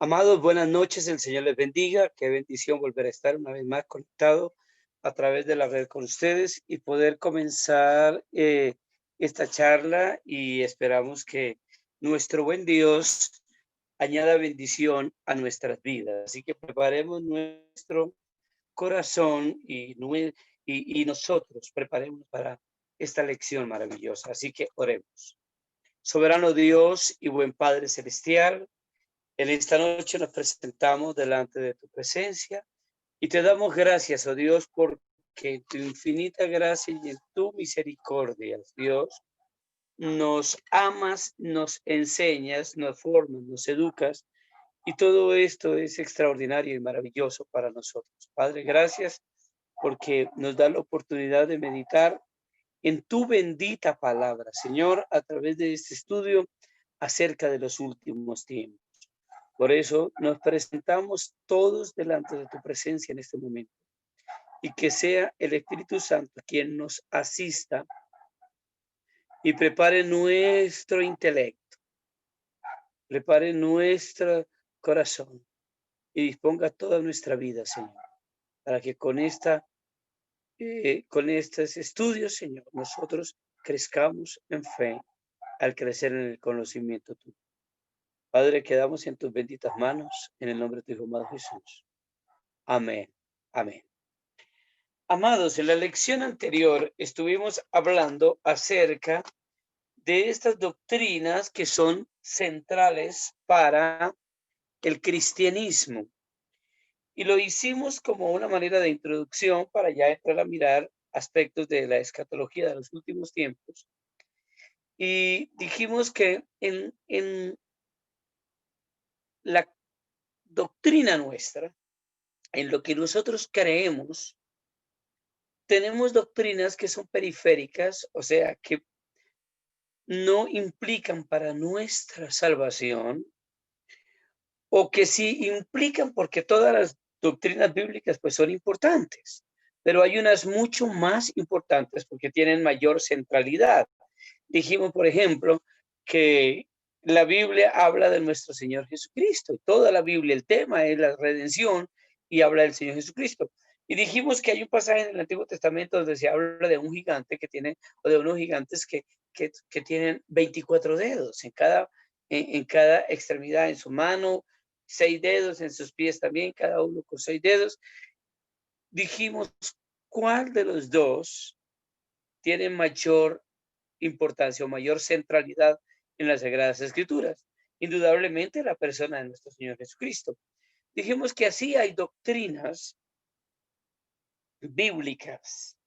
Amados, buenas noches, el Señor les bendiga. Qué bendición volver a estar una vez más conectado a través de la red con ustedes y poder comenzar esta charla y esperamos que nuestro buen Dios añada bendición a nuestras vidas. Así que preparemos nuestro corazón y nosotros preparemos para esta lección maravillosa. Así que oremos. Soberano Dios y buen Padre Celestial, en esta noche nos presentamos delante de tu presencia y te damos gracias, oh Dios, porque en tu infinita gracia y en tu misericordia, Dios, nos amas, nos enseñas, nos formas, nos educas y todo esto es extraordinario y maravilloso para nosotros. Padre, gracias porque nos da la oportunidad de meditar en tu bendita palabra, Señor, a través de este estudio acerca de los últimos tiempos. Por eso nos presentamos todos delante de tu presencia en este momento y que sea el Espíritu Santo quien nos asista y prepare nuestro intelecto, prepare nuestro corazón y disponga toda nuestra vida, Señor, para que con estos estudios, Señor, nosotros crezcamos en fe al crecer en el conocimiento tuyo. Padre, quedamos en tus benditas manos, en el nombre de tu Hijo amado Jesús. Amén. Amén. Amados, en la lección anterior estuvimos hablando acerca de estas doctrinas que son centrales para el cristianismo. Y lo hicimos como una manera de introducción para ya entrar a mirar aspectos de la escatología de los últimos tiempos. Y dijimos que en la doctrina nuestra, en lo que nosotros creemos, tenemos doctrinas que son periféricas, o sea, que no implican para nuestra salvación, o que sí implican porque todas las doctrinas bíblicas pues son importantes, pero hay unas mucho más importantes porque tienen mayor centralidad. Dijimos, por ejemplo, que la Biblia habla de nuestro Señor Jesucristo. Toda la Biblia, el tema es la redención y habla del Señor Jesucristo. Y dijimos que hay un pasaje en el Antiguo Testamento donde se habla de un gigante que tiene, o de unos gigantes que tienen 24 dedos en cada extremidad, en su mano, 6 dedos, en sus pies también, cada uno con 6 dedos. Dijimos, ¿cuál de los dos tiene mayor importancia o mayor centralidad en las Sagradas Escrituras? Indudablemente la persona de nuestro Señor Jesucristo. Dijimos que así hay doctrinas bíblicas.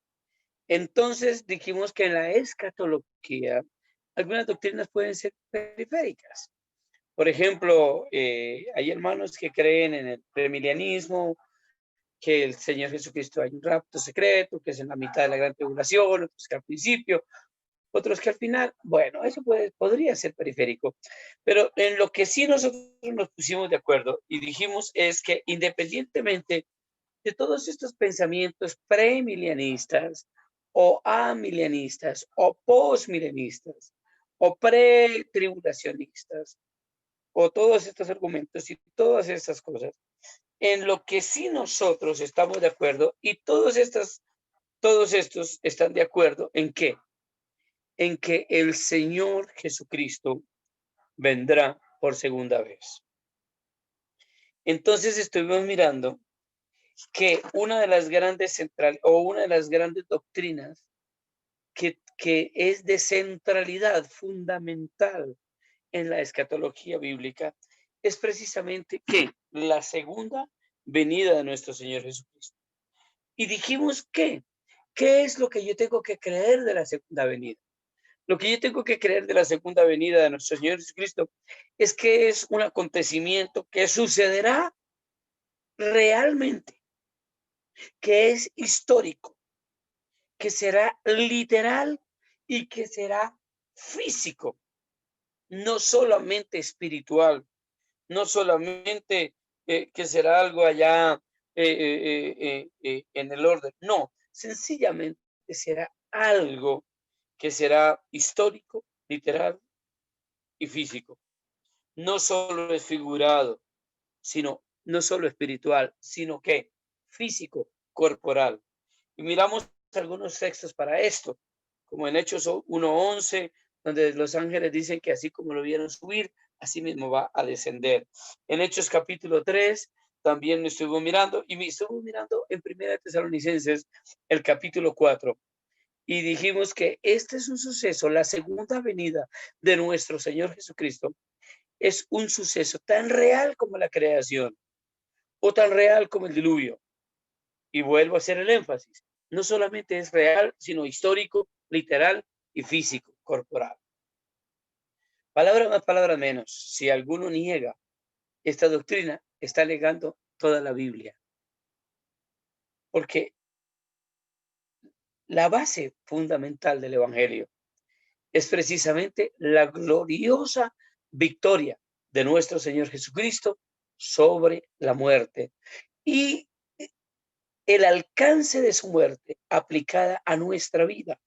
Entonces dijimos que en la escatología algunas doctrinas pueden ser periféricas. Por ejemplo, hay hermanos que creen en el premilenianismo, que el Señor Jesucristo hay un rapto secreto, que es en la mitad de la gran tribulación, otros que al principio, otros que al final. Bueno, eso podría ser periférico, pero en lo que sí nosotros nos pusimos de acuerdo y dijimos es que independientemente de todos estos pensamientos premilenianistas o amilenianistas o postmilenistas o pretribulacionistas o todos estos argumentos y todas estas cosas, en lo que sí nosotros estamos de acuerdo y todos estos están de acuerdo en qué, en que el Señor Jesucristo vendrá por segunda vez. Entonces estuvimos mirando que una de las grandes centrales o una de las grandes doctrinas que es de centralidad fundamental en la escatología bíblica es precisamente que la segunda venida de nuestro Señor Jesucristo. Y dijimos que, ¿qué es lo que yo tengo que creer de la segunda venida? Lo que yo tengo que creer de la segunda venida de nuestro Señor Jesucristo es que es un acontecimiento que sucederá realmente, que es histórico, que será literal y que será físico, no solamente espiritual, no solamente que será algo allá en el orden, no, sencillamente será algo que será histórico, literal y físico. No solo es figurado, sino no solo espiritual, sino que físico, corporal. Y miramos algunos textos para esto, como en Hechos 1:11, donde los ángeles dicen que así como lo vieron subir, así mismo va a descender. En Hechos capítulo 3, también me estuvo mirando, y me estuvo mirando en Primera Tesalonicenses, el capítulo 4. Y dijimos que este es un suceso, la segunda venida de nuestro Señor Jesucristo, es un suceso tan real como la creación o tan real como el diluvio. Y vuelvo a hacer el énfasis. No solamente es real, sino histórico, literal y físico, corporal. Palabra más, palabra menos. Si alguno niega esta doctrina, está negando toda la Biblia. Porque la base fundamental del Evangelio es precisamente la gloriosa victoria de nuestro Señor Jesucristo sobre la muerte y el alcance de su muerte aplicada a nuestra vida.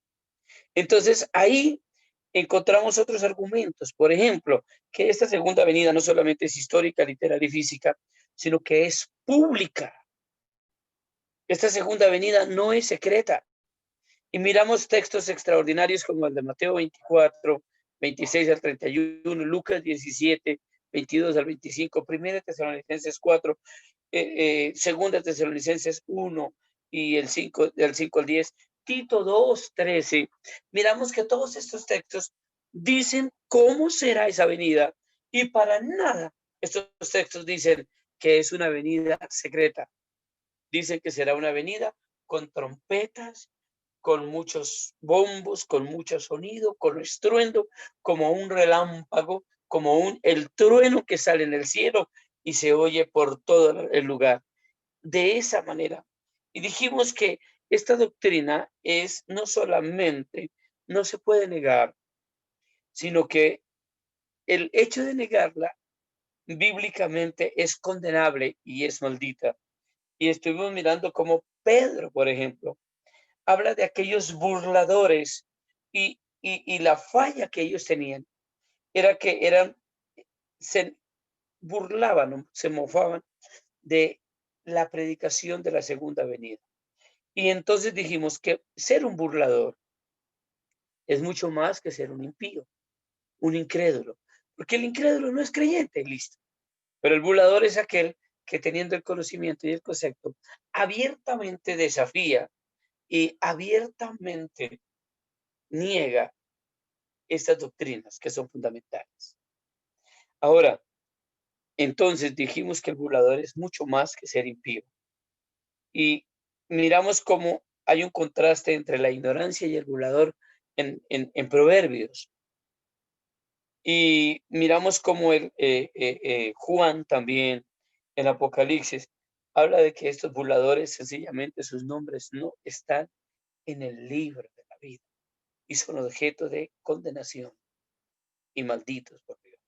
Entonces ahí encontramos otros argumentos, por ejemplo, que esta segunda venida no solamente es histórica, literal y física, sino que es pública. Esta segunda venida no es secreta. Y miramos textos extraordinarios como el de Mateo 24, 26 al 31, Lucas 17, 22 al 25, Primera Tesalonicenses 4, Segunda Tesalonicenses 1 y el 5, del 5 al 10, Tito 2, 13. Miramos que todos estos textos dicen cómo será esa venida y para nada estos textos dicen que es una venida secreta. Dicen que será una venida con trompetas, con muchos bombos, con mucho sonido, con estruendo, como un relámpago, como el trueno que sale en el cielo y se oye por todo el lugar. De esa manera. Y dijimos que esta doctrina es no solamente, no se puede negar, sino que el hecho de negarla bíblicamente es condenable y es maldita. Y estuvimos mirando como Pedro, por ejemplo, habla de aquellos burladores y la falla que ellos tenían era que se burlaban, ¿no? Se mofaban de la predicación de la segunda venida. Y entonces dijimos que ser un burlador es mucho más que ser un impío, un incrédulo, porque el incrédulo no es creyente, listo. Pero el burlador es aquel que teniendo el conocimiento y el concepto, abiertamente desafía y abiertamente niega estas doctrinas que son fundamentales. Ahora, entonces dijimos que el burlador es mucho más que ser impío. Y miramos cómo hay un contraste entre la ignorancia y el burlador en Proverbios. Y miramos cómo Juan también en Apocalipsis habla de que estos burladores sencillamente sus nombres no están en el libro de la vida y son objeto de condenación y malditos por Dios.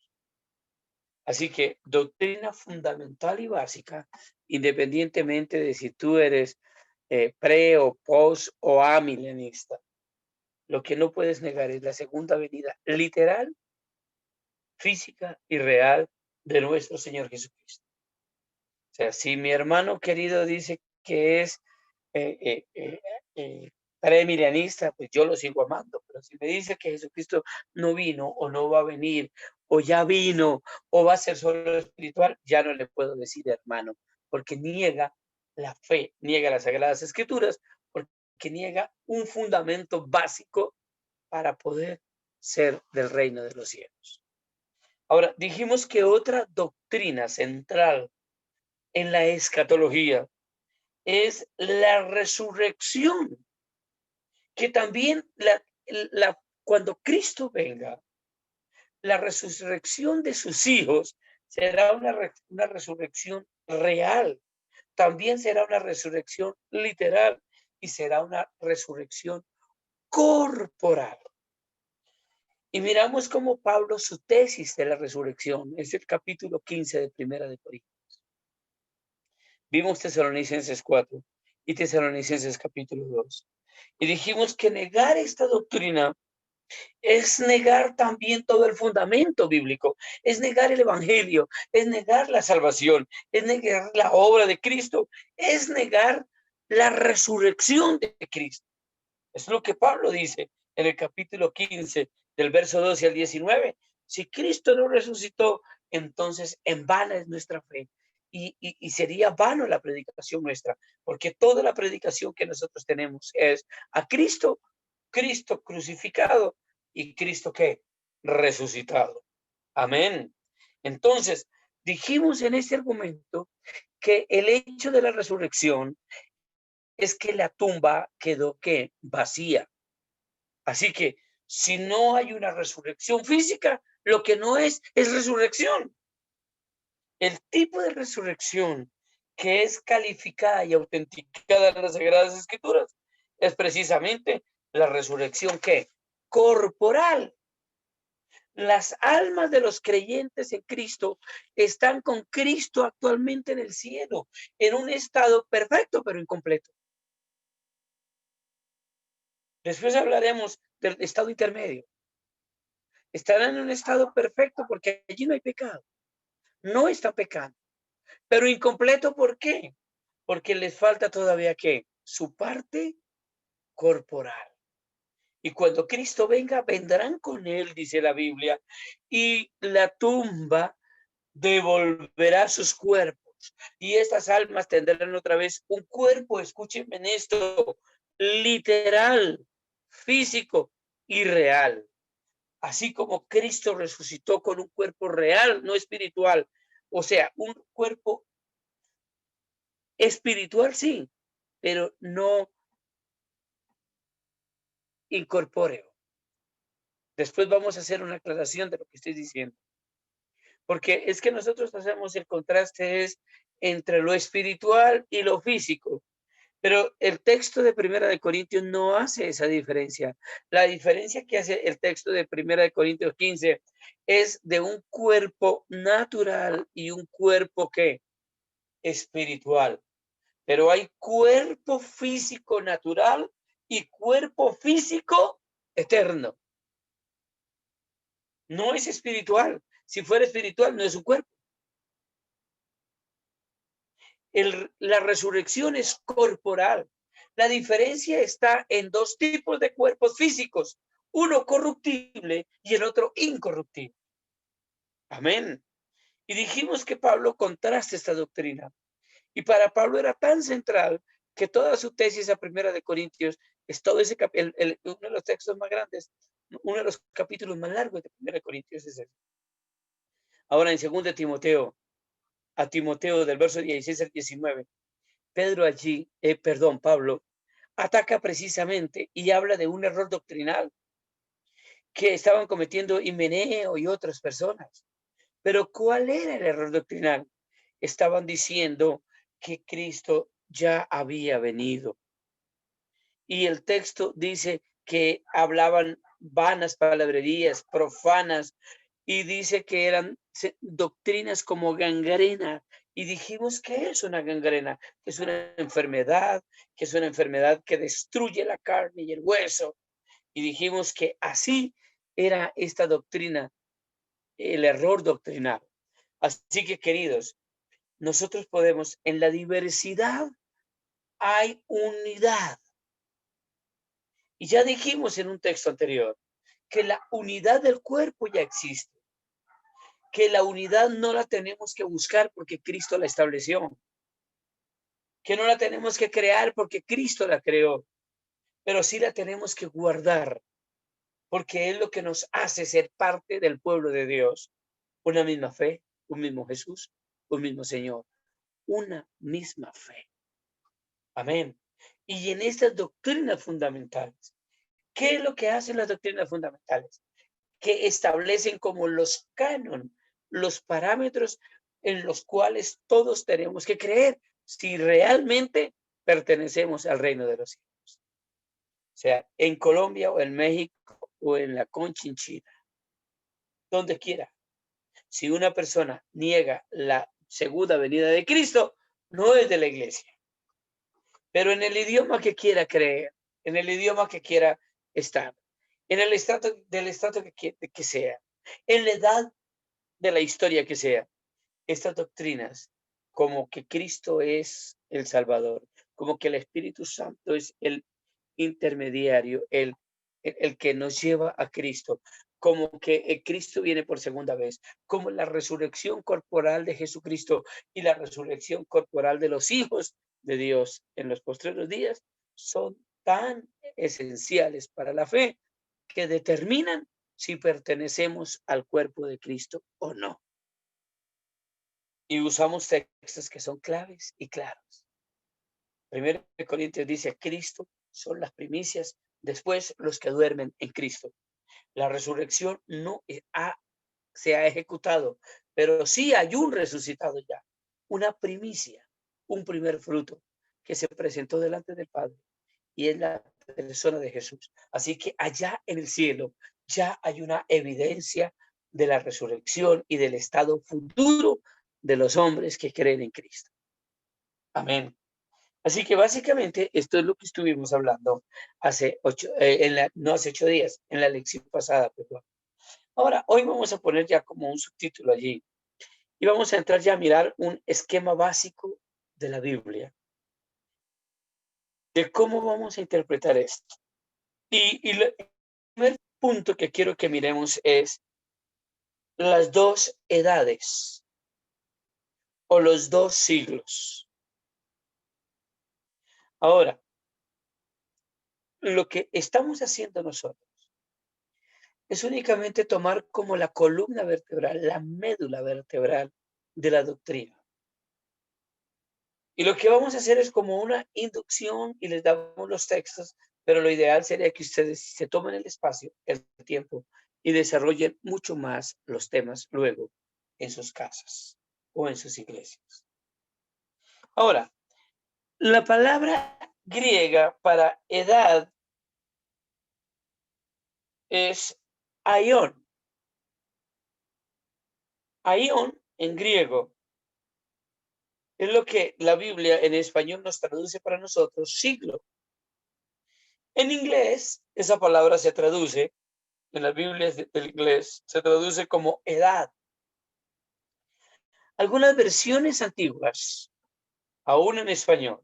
Así que doctrina fundamental y básica, independientemente de si tú eres pre o post o amilenista, lo que no puedes negar es la segunda venida literal, física y real de nuestro Señor Jesucristo. O sea, si mi hermano querido dice que es eh, eh, eh, premilenialista, pues yo lo sigo amando. Pero si me dice que Jesucristo no vino o no va a venir o ya vino o va a ser solo espiritual, ya no le puedo decir hermano, porque niega la fe, niega las Sagradas Escrituras, porque niega un fundamento básico para poder ser del reino de los cielos. Ahora, dijimos que otra doctrina central en la escatología es la resurrección, que también cuando Cristo venga, la resurrección de sus hijos será una resurrección real, también será una resurrección literal y será una resurrección corporal. Y miramos cómo Pablo, su tesis de la resurrección, es el capítulo 15 de Primera de Corintios. Vimos Tesalonicenses 4 y Tesalonicenses capítulo 2. Y dijimos que negar esta doctrina Es negar también todo el fundamento bíblico, es negar el evangelio, es negar la salvación, es negar la obra de Cristo, es negar la resurrección de Cristo. Es lo que Pablo dice en el capítulo 15, del verso 12 al 19. Si Cristo no resucitó, entonces en vana es nuestra fe. Y sería vano la predicación nuestra, porque toda la predicación que nosotros tenemos es a Cristo, Cristo crucificado y Cristo que resucitado. Amén. Entonces, dijimos en este argumento que el hecho de la resurrección es que la tumba quedó que vacía. Así que si no hay una resurrección física, lo que no es resurrección. El tipo de resurrección que es calificada y autenticada en las Sagradas Escrituras es precisamente la resurrección que corporal. Las almas de los creyentes en Cristo están con Cristo actualmente en el cielo, en un estado perfecto pero incompleto. Después hablaremos del estado intermedio. Estarán en un estado perfecto porque allí no hay pecado. No está pecando. Pero incompleto, ¿por qué? Porque les falta todavía ¿qué? Su parte corporal. Y cuando Cristo venga, vendrán con él, dice la Biblia, y la tumba devolverá sus cuerpos. Y estas almas tendrán otra vez un cuerpo, escúchenme en esto, literal, físico y real. Así como Cristo resucitó con un cuerpo real, no espiritual, o sea, un cuerpo espiritual sí, pero no incorpóreo. Después vamos a hacer una aclaración de lo que estoy diciendo, porque es que nosotros hacemos el contraste es entre lo espiritual y lo físico, pero el texto de Primera de Corintios no hace esa diferencia. La diferencia que hace el texto de Primera de Corintios 15 es de un cuerpo natural y un cuerpo que espiritual. Pero hay cuerpo físico natural y cuerpo físico eterno. No es espiritual. Si fuera espiritual, no es un cuerpo. La resurrección es corporal. La diferencia está en dos tipos de cuerpos físicos, uno corruptible y el otro incorruptible. Amén. Y dijimos que Pablo contrasta esta doctrina. Y para Pablo era tan central que toda su tesis a Primera de Corintios es todo ese uno de los textos más grandes, uno de los capítulos más largos de Primera de Corintios es ese. Ahora en 2 de Timoteo, a Timoteo del verso 16 al 19, Pablo ataca precisamente y habla de un error doctrinal que estaban cometiendo Himeneo y otras personas. Pero ¿cuál era el error doctrinal? Estaban diciendo que Cristo ya había venido. Y el texto dice que hablaban vanas palabrerías, profanas, y dice que eran doctrinas como gangrena. Y dijimos que es una gangrena, que es una enfermedad, que destruye la carne y el hueso. Y dijimos que así era esta doctrina, el error doctrinal. Así que, queridos, nosotros podemos, en la diversidad hay unidad. Y ya dijimos en un texto anterior que la unidad del cuerpo ya existe, que la unidad no la tenemos que buscar porque Cristo la estableció, que no la tenemos que crear porque Cristo la creó, pero sí la tenemos que guardar porque es lo que nos hace ser parte del pueblo de Dios. Una misma fe, un mismo Jesús, un mismo Señor, una misma fe. Amén. Y en estas doctrinas fundamentales, ¿qué es lo que hacen las doctrinas fundamentales? Que establecen como los cánones, los parámetros en los cuales todos tenemos que creer si realmente pertenecemos al reino de los cielos. O sea, en Colombia o en México o en la Conchinchina, donde quiera. Si una persona niega la segunda venida de Cristo, no es de la iglesia. Pero en el idioma que quiera creer, en el idioma que quiera estar. en el del estrato que sea, en la edad de la historia que sea, estas doctrinas, como que Cristo es el Salvador, como que el Espíritu Santo es el intermediario, el que nos lleva a Cristo, como que Cristo viene por segunda vez, como la resurrección corporal de Jesucristo y la resurrección corporal de los hijos de Dios en los postreros días, son tan esenciales para la fe que determinan si pertenecemos al cuerpo de Cristo o no. Y usamos textos que son claves y claros. Primero de Corintios dice, Cristo son las primicias, después los que duermen en Cristo. La resurrección no se ha ejecutado, pero sí hay un resucitado ya, una primicia, un primer fruto que se presentó delante del Padre y es la persona de Jesús. Así que allá en el cielo ya hay una evidencia de la resurrección y del estado futuro de los hombres que creen en Cristo. Amén. Así que básicamente esto es lo que estuvimos hablando hace no hace 8 días, en la lección pasada, perdón. Ahora, hoy vamos a poner ya como un subtítulo allí y vamos a entrar ya a mirar un esquema básico de la Biblia, de cómo vamos a interpretar esto. Y el primer punto que quiero que miremos es las dos edades o los dos siglos. Ahora, lo que estamos haciendo nosotros es únicamente tomar como la columna vertebral, la médula vertebral de la doctrina. Y lo que vamos a hacer es como una inducción y les damos los textos, pero lo ideal sería que ustedes se tomen el espacio, el tiempo y desarrollen mucho más los temas luego en sus casas o en sus iglesias. Ahora, la palabra griega para edad es aion. Aion en griego es lo que la Biblia en español nos traduce para nosotros siglo. En inglés, esa palabra se traduce, en las Biblias del inglés, se traduce como edad. Algunas versiones antiguas, aún en español,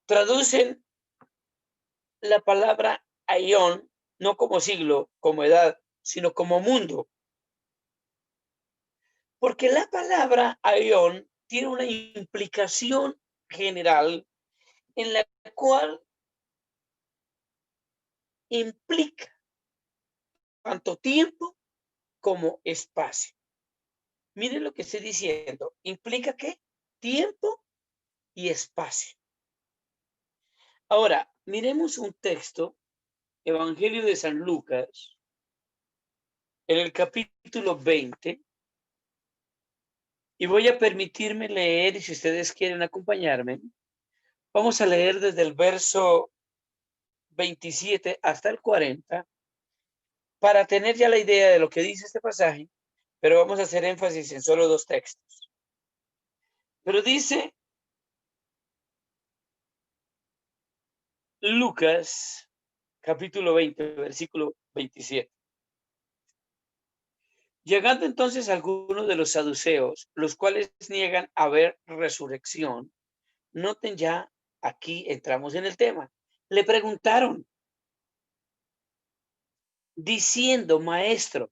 traducen la palabra aion no como siglo, como edad, sino como mundo. Porque la palabra aion tiene una implicación general en la cual implica tanto tiempo como espacio. Miren lo que estoy diciendo. ¿Implica qué? Tiempo y espacio. Ahora, miremos un texto, Evangelio de San Lucas, en el capítulo 20, y voy a permitirme leer, y si ustedes quieren acompañarme, vamos a leer desde el verso 27 hasta el 40, para tener ya la idea de lo que dice este pasaje, pero vamos a hacer énfasis en solo dos textos. Pero dice Lucas, capítulo 20, versículo 27. Llegando entonces algunos de los saduceos, los cuales niegan haber resurrección, noten ya, aquí entramos en el tema. Le preguntaron, diciendo, maestro,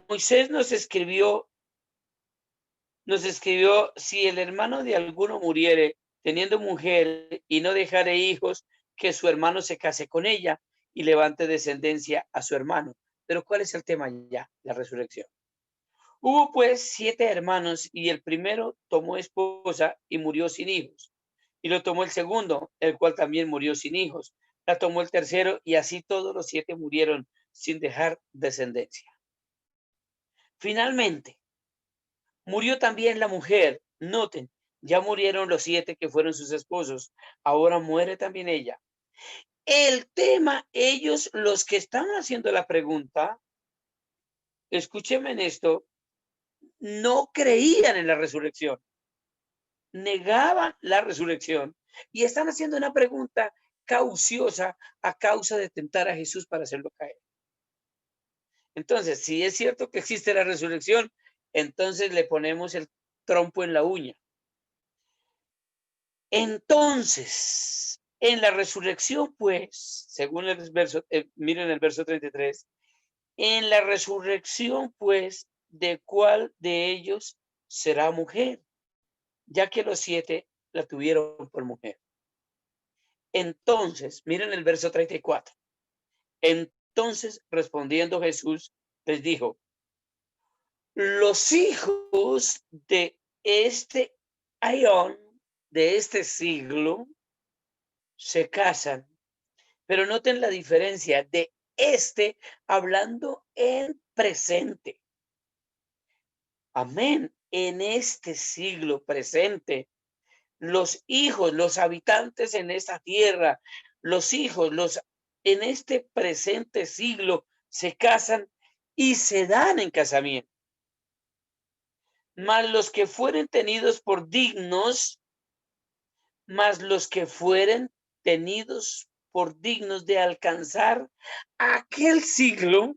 Moisés nos escribió, si el hermano de alguno muriere teniendo mujer y no dejare hijos, que su hermano se case con ella y levante descendencia a su hermano. Pero ¿cuál es el tema ya? La resurrección. Hubo pues 7 hermanos y el primero tomó esposa y murió sin hijos. Y lo tomó el segundo, el cual también murió sin hijos. La tomó el tercero y así todos los 7 murieron sin dejar descendencia. Finalmente, murió también la mujer. Noten, ya murieron los 7 que fueron sus esposos. Ahora muere también ella. El tema, ellos, los que están haciendo la pregunta, escúchenme en esto, no creían en la resurrección. Negaban la resurrección y están haciendo una pregunta cauciosa a causa de tentar a Jesús para hacerlo caer. Entonces, si es cierto que existe la resurrección, entonces le ponemos el trompo en la uña. Entonces, en la resurrección, pues, según el verso, miren el verso 33, en la resurrección, pues, ¿de cuál de ellos será mujer? Ya que los 7 la tuvieron por mujer. Entonces, miren el verso 34. Entonces, respondiendo Jesús, les dijo, los hijos de este aión, de este siglo, se casan, pero noten la diferencia de este hablando en presente. Amén. En este siglo presente, los hijos, los habitantes en esta tierra, los hijos, en este presente siglo se casan y se dan en casamiento. Mas los que fueren tenidos por dignos, mas los que fueren tenidos por dignos de alcanzar aquel siglo,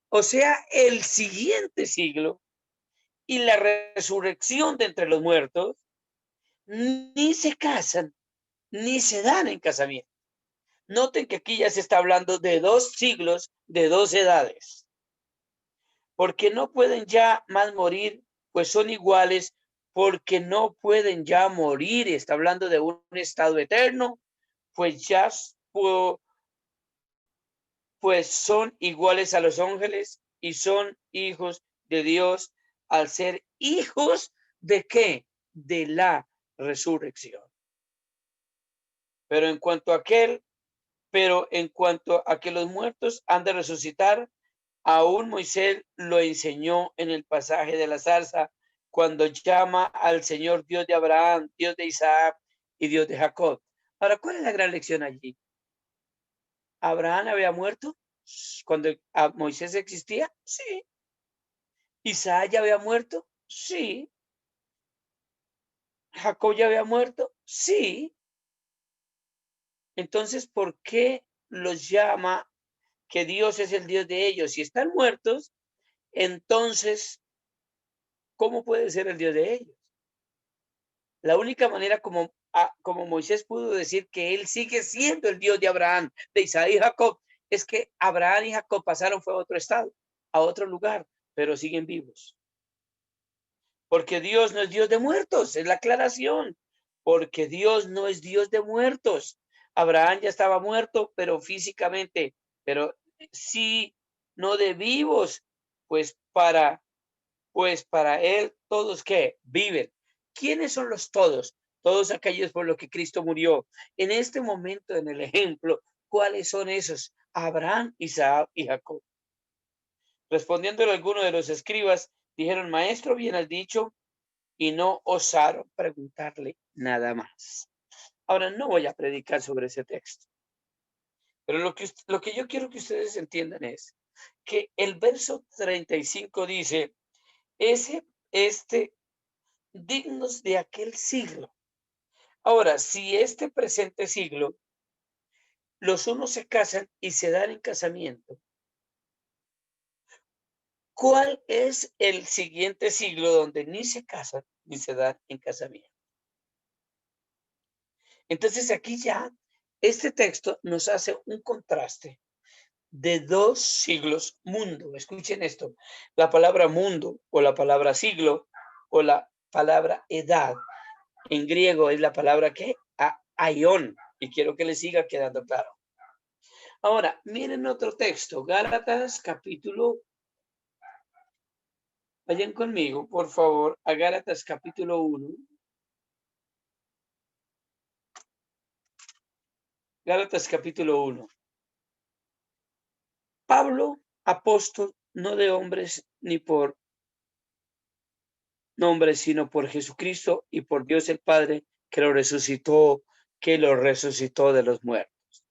o sea, el siguiente siglo y la resurrección de entre los muertos, ni se casan, ni se dan en casamiento. Noten que aquí ya se está hablando de 2 siglos, de 2 edades, porque no pueden ya más morir, pues son iguales, porque no pueden ya morir. Está hablando de un estado eterno, pues ya pues son iguales a los ángeles y son hijos de Dios al ser hijos de ¿qué? De la resurrección. Pero en cuanto a que los muertos han de resucitar, aún Moisés lo enseñó en el pasaje de la zarza, cuando llama al Señor Dios de Abraham, Dios de Isaac y Dios de Jacob. Ahora, ¿cuál es la gran lección allí? ¿Abraham había muerto cuando Moisés existía? Sí. ¿Isaac ya había muerto? Sí. ¿Jacob ya había muerto? Sí. Entonces, ¿por qué los llama que Dios es el Dios de ellos? Si están muertos, entonces, ¿cómo puede ser el Dios de ellos? La única manera como Moisés pudo decir que él sigue siendo el Dios de Abraham, de Isaac y Jacob, es que Abraham y Jacob pasaron fue a otro estado, a otro lugar, pero siguen vivos. Porque Dios no es Dios de muertos, es la aclaración. Porque Dios no es Dios de muertos. Abraham ya estaba muerto, pero físicamente, pero sí, no de vivos, pues para él todos que viven. ¿Quiénes son los todos? Todos aquellos por los que Cristo murió. En este momento, en el ejemplo, ¿cuáles son esos? Abraham, Isaac y Jacob. Respondiéndole alguno de los escribas, dijeron, maestro, bien has dicho, y no osaron preguntarle nada más. Ahora no voy a predicar sobre ese texto, pero lo que yo quiero que ustedes entiendan es que el verso 35 dice, dignos de aquel siglo. Ahora, si este presente siglo, los unos se casan y se dan en casamiento, ¿cuál es el siguiente siglo donde ni se casan ni se dan en casamiento? Entonces aquí ya este texto nos hace un contraste de 2 siglos mundo. Escuchen esto, la palabra mundo o la palabra siglo o la palabra edad en griego es la palabra que aión, y quiero que les siga quedando claro. Ahora, miren otro texto, Gálatas capítulo, vayan conmigo, por favor, a Gálatas capítulo 1. Gálatas capítulo 1. Pablo, apóstol, no de hombres ni por nombre, sino por Jesucristo y por Dios el Padre, que lo resucitó de los muertos.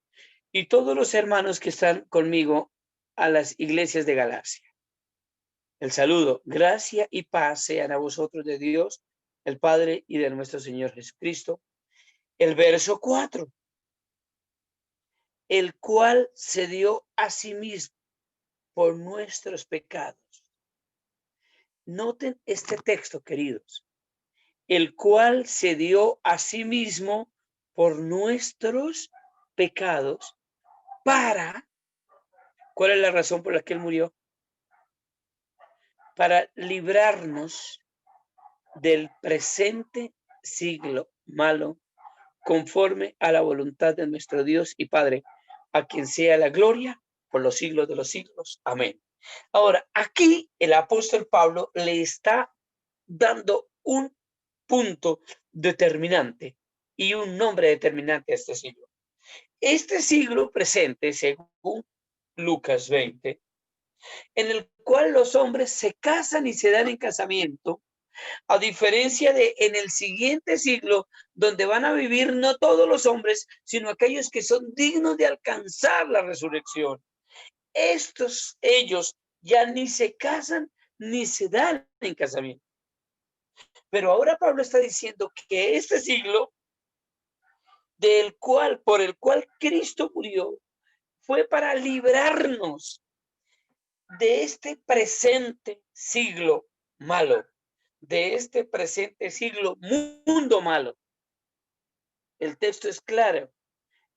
Y todos los hermanos que están conmigo a las iglesias de Galacia. El saludo, gracia y paz sean a vosotros de Dios, el Padre y de nuestro Señor Jesucristo. El verso 4, el cual se dio a sí mismo por nuestros pecados. Noten este texto, queridos. El cual se dio a sí mismo por nuestros pecados para, ¿cuál es la razón por la que él murió? Para librarnos del presente siglo malo, conforme a la voluntad de nuestro Dios y Padre, a quien sea la gloria por los siglos de los siglos. Amén. Ahora, aquí el apóstol Pablo le está dando un punto determinante y un nombre determinante a este siglo. Este siglo presente, según Lucas 20, en el cual los hombres se casan y se dan en casamiento, a diferencia de en el siguiente siglo, donde van a vivir no todos los hombres, sino aquellos que son dignos de alcanzar la resurrección. Ellos ya ni se casan ni se dan en casamiento. Pero ahora Pablo está diciendo que este siglo, por el cual Cristo murió, fue para librarnos de este presente siglo malo, de este presente siglo mundo malo. El texto es claro,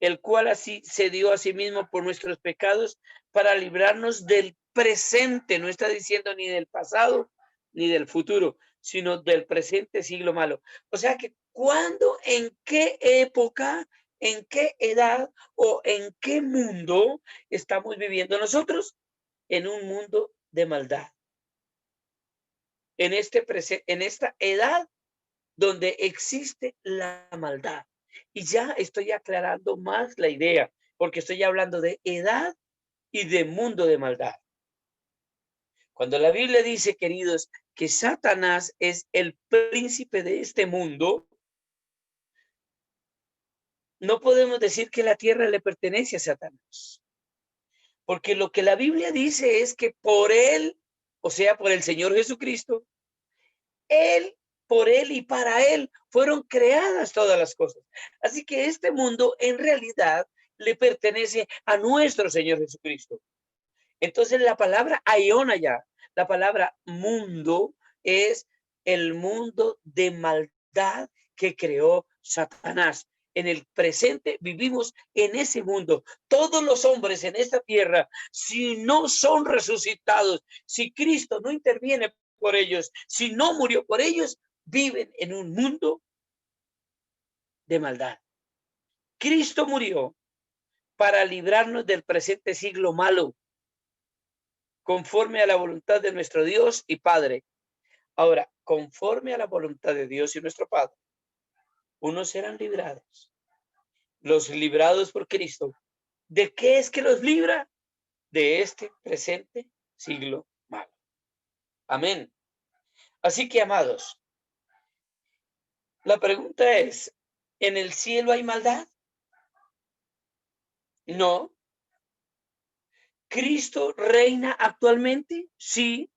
el cual así se dio a sí mismo por nuestros pecados para librarnos del presente, no está diciendo ni del pasado ni del futuro, sino del presente siglo malo. O sea que cuándo, en qué época, en qué edad o en qué mundo estamos viviendo nosotros, en un mundo de maldad. En esta edad donde existe la maldad. Y ya estoy aclarando más la idea, porque estoy hablando de edad y de mundo de maldad. Cuando la Biblia dice, queridos, que Satanás es el príncipe de este mundo, no podemos decir que la tierra le pertenece a Satanás. Porque lo que la Biblia dice es que por él, o sea, por el Señor Jesucristo, él, por él y para él fueron creadas todas las cosas. Así que este mundo en realidad le pertenece a nuestro Señor Jesucristo. Entonces la palabra aiona ya, la palabra mundo es el mundo de maldad que creó Satanás. En el presente vivimos en ese mundo. Todos los hombres en esta tierra, si no son resucitados, si Cristo no interviene por ellos, si no murió por ellos, viven en un mundo de maldad. Cristo murió para librarnos del presente siglo malo, conforme a la voluntad de nuestro Dios y Padre. Ahora, conforme a la voluntad de Dios y nuestro Padre, unos serán librados. Los librados por Cristo. ¿De qué es que los libra? De este presente siglo malo. Amén. Así que, amados, la pregunta es, ¿en el cielo hay maldad? No. ¿Cristo reina actualmente? Sí.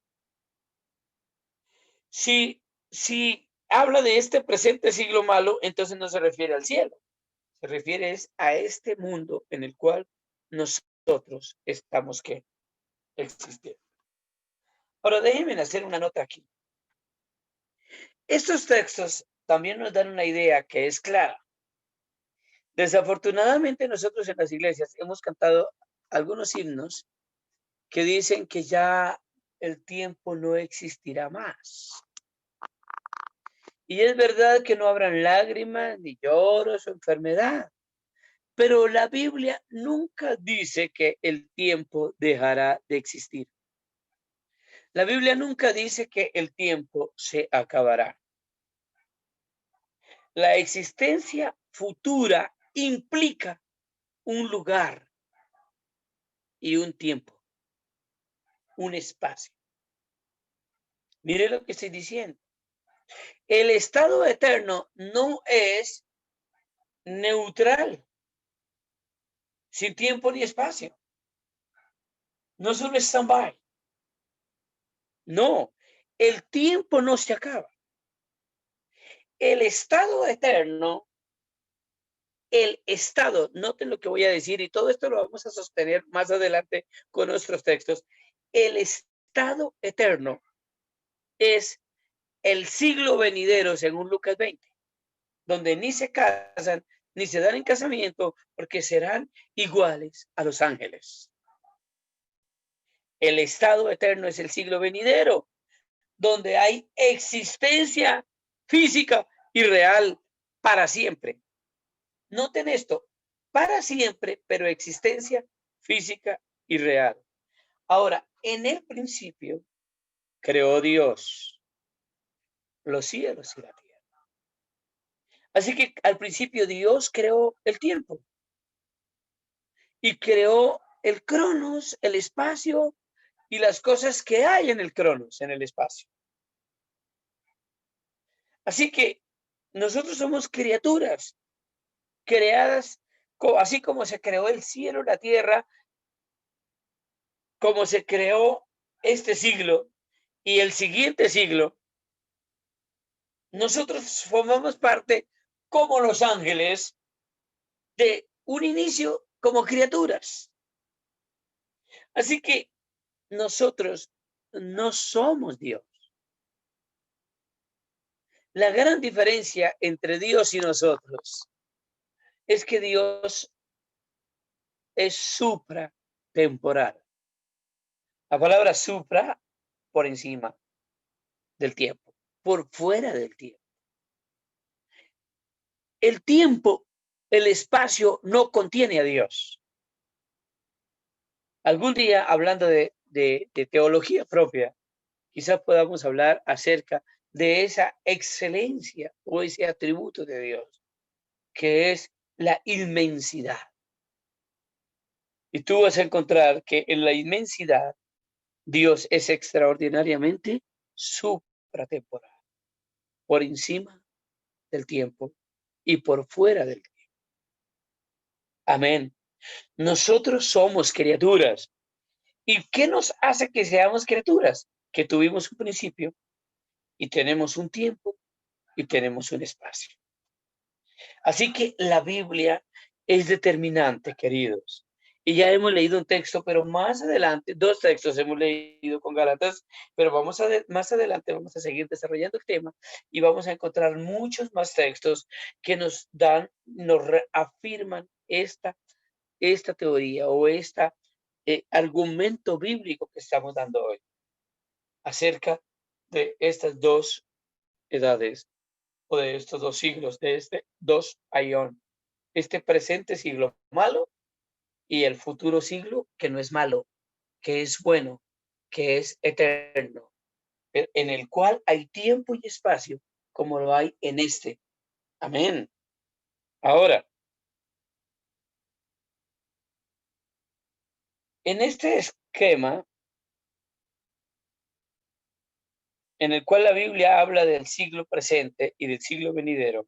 Si habla de este presente siglo malo, entonces no se refiere al cielo. Se refiere a este mundo en el cual nosotros estamos existiendo. Ahora déjenme hacer una nota aquí. Estos textos también nos dan una idea que es clara. Desafortunadamente nosotros en las iglesias hemos cantado algunos himnos que dicen que ya el tiempo no existirá más. Y es verdad que no habrán lágrimas, ni lloros o enfermedad. Pero la Biblia nunca dice que el tiempo dejará de existir. La Biblia nunca dice que el tiempo se acabará. La existencia futura implica un lugar y un tiempo, un espacio. Mire lo que estoy diciendo. El estado eterno no es neutral, sin tiempo ni espacio. No es un stand-by. No, el tiempo no se acaba. El estado eterno el estado, noten lo que voy a decir, y todo esto lo vamos a sostener más adelante con nuestros textos. El estado eterno es el siglo venidero, según Lucas 20, donde ni se casan, ni se dan en casamiento, porque serán iguales a los ángeles. El estado eterno es el siglo venidero, donde hay existencia física y real para siempre. Noten esto, para siempre, pero existencia física y real. Ahora, en el principio creó Dios los cielos y la tierra. Así que al principio Dios creó el tiempo y creó el cronos, el espacio y las cosas que hay en el cronos, en el espacio. Así que nosotros somos criaturas creadas, así como se creó el cielo, la tierra, como se creó este siglo y el siguiente siglo. Nosotros formamos parte, como los ángeles, de un inicio como criaturas. Así que nosotros no somos Dios. La gran diferencia entre Dios y nosotros es que Dios es supratemporal. La palabra supra, por encima del tiempo, por fuera del tiempo. El tiempo, el espacio no contiene a Dios. Algún día, hablando de teología propia, quizás podamos hablar acerca de esa excelencia o ese atributo de Dios, que es la inmensidad. Y tú vas a encontrar que en la inmensidad Dios es extraordinariamente supratemporal, por encima del tiempo y por fuera del tiempo. Amén. Nosotros somos criaturas. ¿Y qué nos hace que seamos criaturas? Que tuvimos un principio y tenemos un tiempo y tenemos un espacio. Así que la Biblia es determinante, queridos. Y ya hemos leído un texto, pero más adelante, dos textos hemos leído con Gálatas, pero más adelante vamos a seguir desarrollando el tema y vamos a encontrar muchos más textos que nos reafirman esta teoría o este argumento bíblico que estamos dando hoy acerca de estas dos edades o de estos dos siglos, de este dos aión, este presente siglo malo y el futuro siglo que no es malo, que es bueno, que es eterno, en el cual hay tiempo y espacio como lo hay en este. Amén. Ahora, en este esquema en el cual la Biblia habla del siglo presente y del siglo venidero,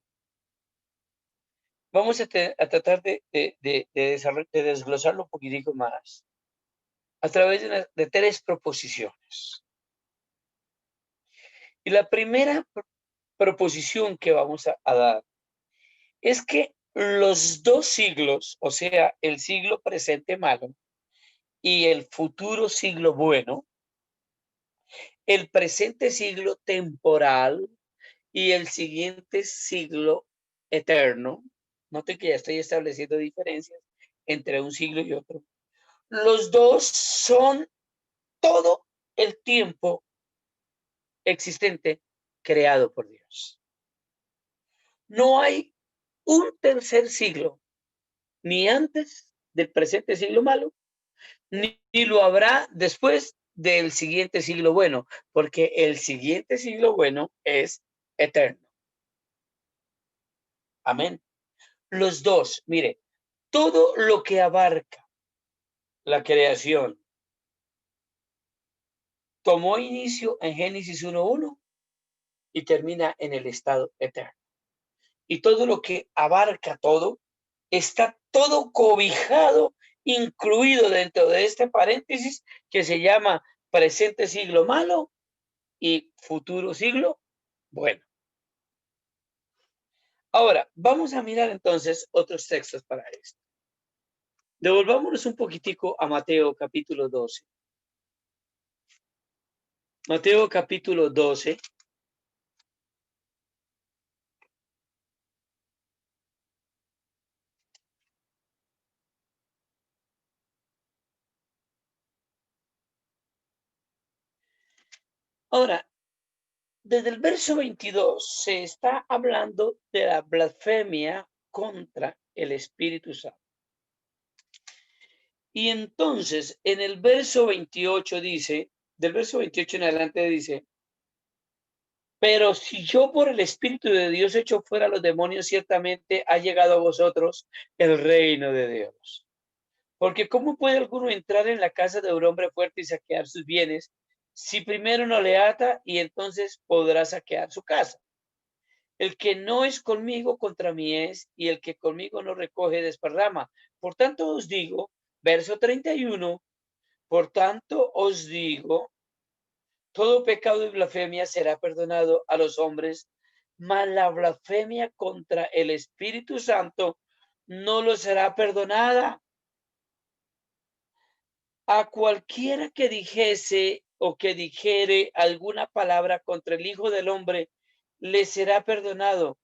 vamos a tratar de desglosarlo un poquitico más a través de tres proposiciones. Y la primera proposición que vamos a dar es que los dos siglos, o sea, el siglo presente malo y el futuro siglo bueno, el presente siglo temporal y el siguiente siglo eterno, note que ya estoy estableciendo diferencias entre un siglo y otro. Los dos son todo el tiempo existente creado por Dios. No hay un tercer siglo, ni antes del presente siglo malo, ni lo habrá después del siguiente siglo bueno, porque el siguiente siglo bueno es eterno. Amén. Los dos, mire, todo lo que abarca la creación tomó inicio en Génesis 1:1 y termina en el estado eterno. Y todo lo que abarca todo, está todo cobijado, incluido dentro de este paréntesis que se llama presente siglo malo y futuro siglo bueno. Ahora, vamos a mirar entonces otros textos para esto. Devolvámonos un poquitico a Mateo capítulo 12. Mateo capítulo 12. Ahora, desde el verso 22 se está hablando de la blasfemia contra el Espíritu Santo. Y entonces en el verso 28 dice, del verso 28 en adelante dice, pero si yo por el Espíritu de Dios echo fuera a los demonios, ciertamente ha llegado a vosotros el reino de Dios. Porque ¿cómo puede alguno entrar en la casa de un hombre fuerte y saquear sus bienes si primero no le ata y entonces podrá saquear su casa? El que no es conmigo contra mí es, y el que conmigo no recoge desparrama. Por tanto os digo, verso 31, por tanto os digo, todo pecado y blasfemia será perdonado a los hombres, mas la blasfemia contra el Espíritu Santo no lo será perdonada. A cualquiera que dijese o que dijere alguna palabra contra el Hijo del Hombre, le será perdonado.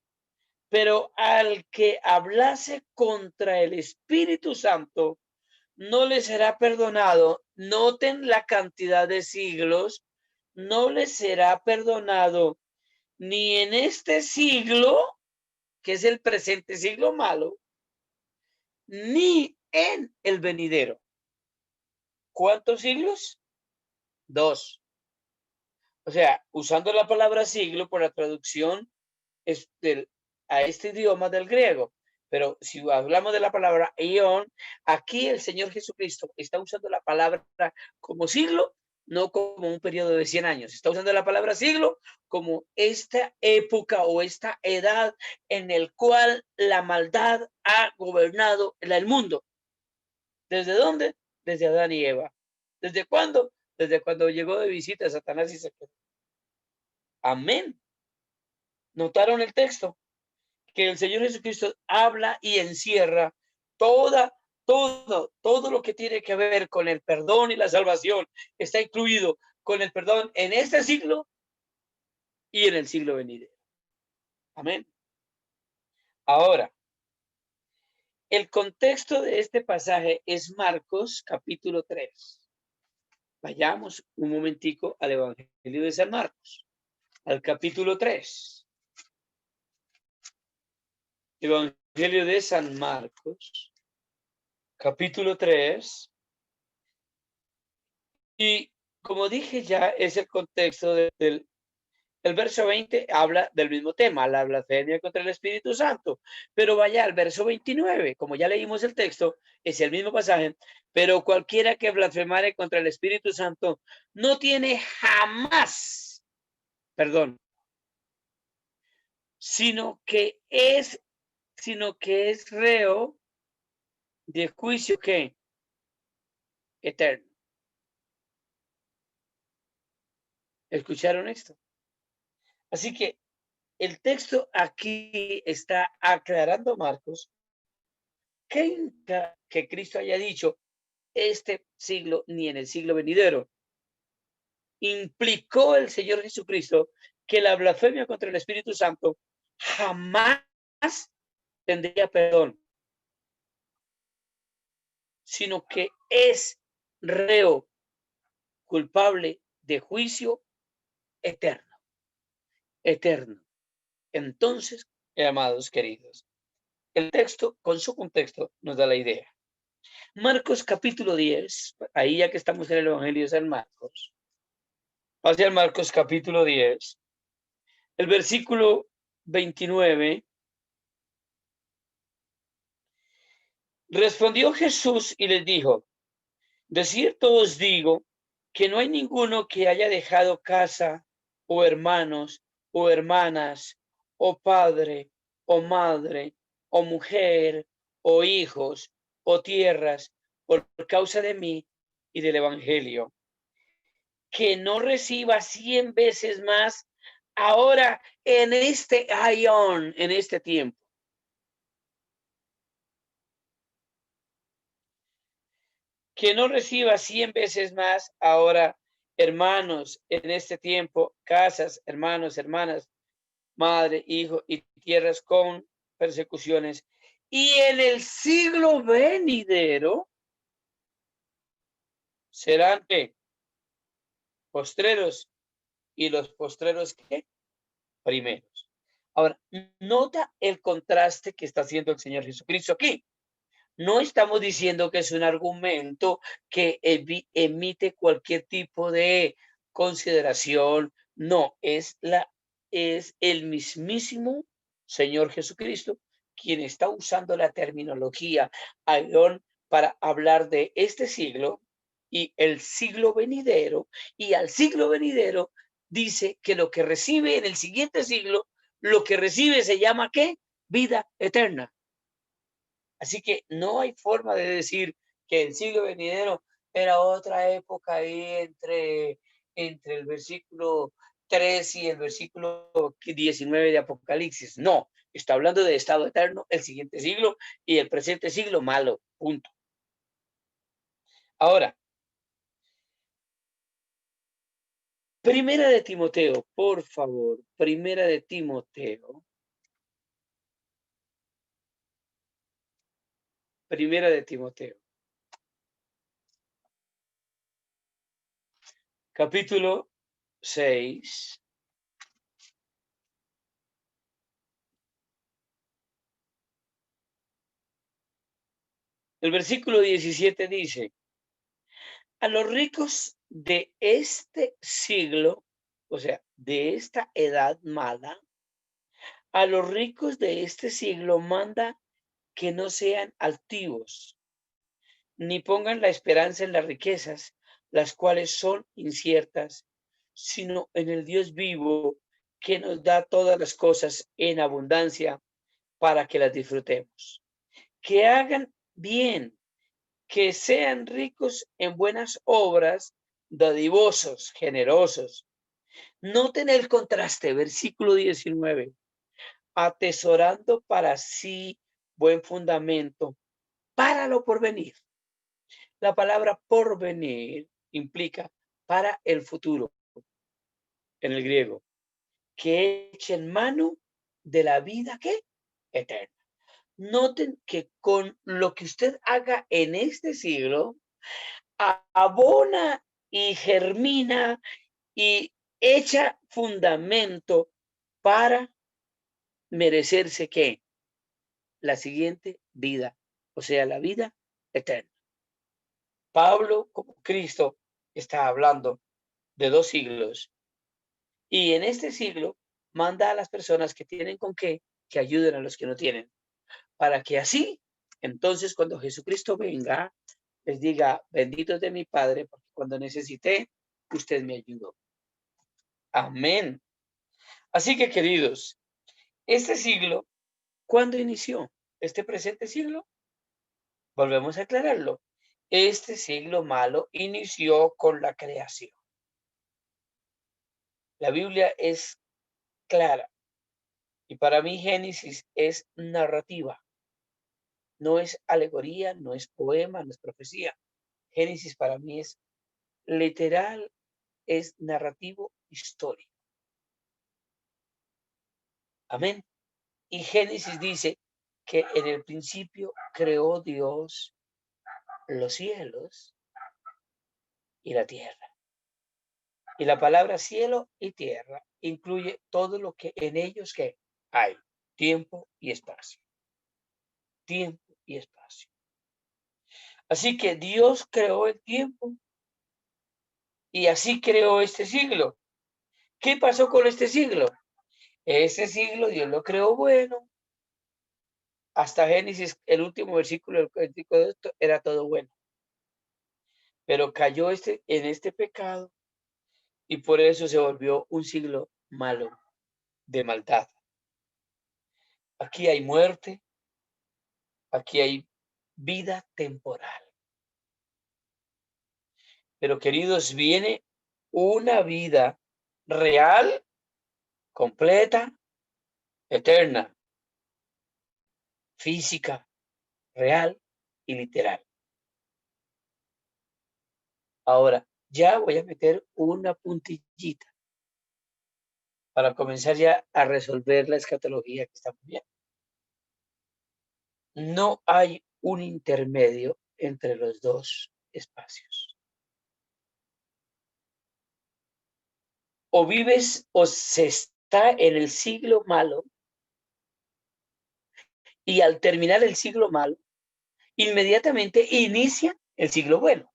Pero al que hablase contra el Espíritu Santo, no le será perdonado. Noten la cantidad de siglos. No le será perdonado ni en este siglo, que es el presente siglo malo, ni en el venidero. ¿Cuántos siglos? Dos. O sea, usando la palabra siglo por la traducción a este idioma del griego. Pero si hablamos de la palabra eón, aquí el Señor Jesucristo está usando la palabra como siglo, no como un periodo de 100 años. Está usando la palabra siglo como esta época o esta edad en el cual la maldad ha gobernado el mundo. ¿Desde dónde? Desde Adán y Eva. ¿Desde cuándo? Desde cuando llegó de visita Satanás y se quedó. Amén. ¿Notaron el texto? Que el Señor Jesucristo habla y encierra todo lo que tiene que ver con el perdón y la salvación. Está incluido con el perdón en este siglo y en el siglo venidero. Amén. Ahora, el contexto de este pasaje es Marcos capítulo 3. Vayamos un momentico al Evangelio de San Marcos, al capítulo 3. Evangelio de San Marcos, capítulo 3. Y como dije ya, es el contexto del el verso 20 habla del mismo tema, la blasfemia contra el Espíritu Santo. Pero vaya al verso 29, como ya leímos el texto, es el mismo pasaje, pero cualquiera que blasfemare contra el Espíritu Santo no tiene jamás perdón, sino que es, reo de juicio que eterno. ¿Escucharon esto? Así que el texto aquí está aclarando Marcos que Cristo haya dicho este siglo ni en el siglo venidero. Implicó el Señor Jesucristo que la blasfemia contra el Espíritu Santo jamás tendría perdón, sino que es reo culpable de juicio eterno, eterno. Entonces, amados queridos, el texto con su contexto nos da la idea. Marcos capítulo 10, ahí ya que estamos en el Evangelio de San Marcos, hacia Marcos capítulo 10, el versículo 29. Respondió Jesús y les dijo, de cierto os digo que no hay ninguno que haya dejado casa o hermanos o hermanas o padre o madre o mujer o hijos o tierras por causa de mí y del evangelio, que no reciba 100 veces más ahora en este aión, en este tiempo. Que no reciba 100 veces más ahora, hermanos, en este tiempo, casas, hermanos, hermanas, madre, hijo y tierras con persecuciones. Y en el siglo venidero serán ¿qué? Postreros, y los postreros ¿qué? Primeros. Ahora, nota el contraste que está haciendo el Señor Jesucristo aquí. No estamos diciendo que es un argumento que emite cualquier tipo de consideración. No, es el mismísimo Señor Jesucristo quien está usando la terminología aión para hablar de este siglo y el siglo venidero. Y al siglo venidero dice que lo que recibe en el siguiente siglo, lo que recibe se llama ¿qué? Vida eterna. Así que no hay forma de decir que el siglo venidero era otra época ahí entre el versículo 3 y el versículo 19 de Apocalipsis. No, está hablando de estado eterno, el siguiente siglo y el presente siglo malo, punto. Ahora, primera de Timoteo, por favor, primera de Timoteo, primera de Timoteo, capítulo 6. El versículo 17 dice: a los ricos de este siglo, o sea, de esta edad mala, a los ricos de este siglo manda que no sean altivos, ni pongan la esperanza en las riquezas, las cuales son inciertas, sino en el Dios vivo, que nos da todas las cosas en abundancia para que las disfrutemos. Que hagan bien, que sean ricos en buenas obras, dadivosos, generosos. Noten el contraste, versículo 19, atesorando para sí buen fundamento para lo porvenir. La palabra porvenir implica para el futuro en el griego, que echen mano de la vida que eterna. Noten que con lo que usted haga en este siglo, abona y germina y echa fundamento para merecerse que la siguiente vida, o sea, la vida eterna. Pablo, como Cristo, está hablando de 2 siglos y en este siglo manda a las personas que tienen con qué que ayuden a los que no tienen, para que así, entonces, cuando Jesucristo venga, les diga, bendito de mi Padre, porque cuando necesité, usted me ayudó. Amén. Así que, queridos, este siglo, ¿cuándo inició? Este presente siglo, volvemos a aclararlo. Este siglo malo inició con la creación. La Biblia es clara y para mí Génesis es narrativa. No es alegoría, no es poema, no es profecía. Génesis para mí es literal, es narrativo histórico. Amén. Y Génesis dice que en el principio creó Dios los cielos y la tierra. Y la palabra cielo y tierra incluye todo lo que en ellos que hay, tiempo y espacio. Tiempo y espacio. Así que Dios creó el tiempo y así creó este siglo. ¿Qué pasó con este siglo? Este siglo Dios lo creó bueno. Hasta Génesis, el último versículo de esto era todo bueno. Pero cayó en este pecado y por eso se volvió un siglo malo, de maldad. Aquí hay muerte, aquí hay vida temporal. Pero queridos, viene una vida real completa, eterna, física, real y literal. Ahora, ya voy a meter una puntillita para comenzar ya a resolver la escatología que estamos viendo. No hay un intermedio entre los dos espacios. O vives o se está en el siglo malo y al terminar el siglo malo, inmediatamente inicia el siglo bueno.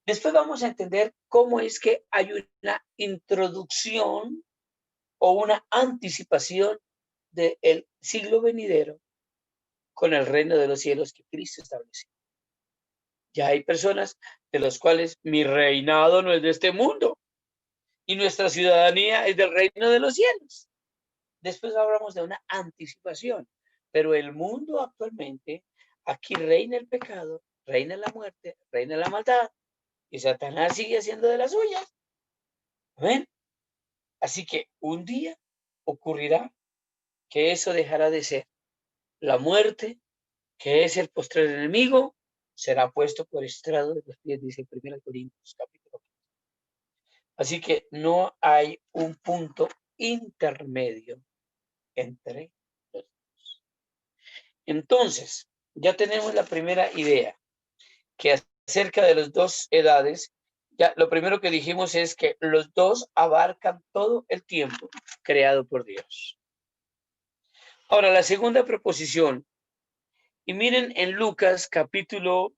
Después vamos a entender cómo es que hay una introducción o una anticipación del siglo venidero con el reino de los cielos que Cristo estableció. Ya hay personas de los cuales mi reinado no es de este mundo y nuestra ciudadanía es del reino de los cielos. Después hablamos de una anticipación, pero el mundo actualmente, aquí reina el pecado, reina la muerte, reina la maldad y Satanás sigue haciendo de las suyas. ¿Ven? Así que un día ocurrirá que eso dejará de ser. La muerte, que es el postrer enemigo, será puesto por estrado de los pies, dice 1 Corintios capítulo 15. Así que no hay un punto intermedio entre los dos. Entonces, ya tenemos la primera idea, que acerca de las dos edades, ya lo primero que dijimos es que los dos abarcan todo el tiempo creado por Dios. Ahora, la segunda proposición, y miren en Lucas capítulo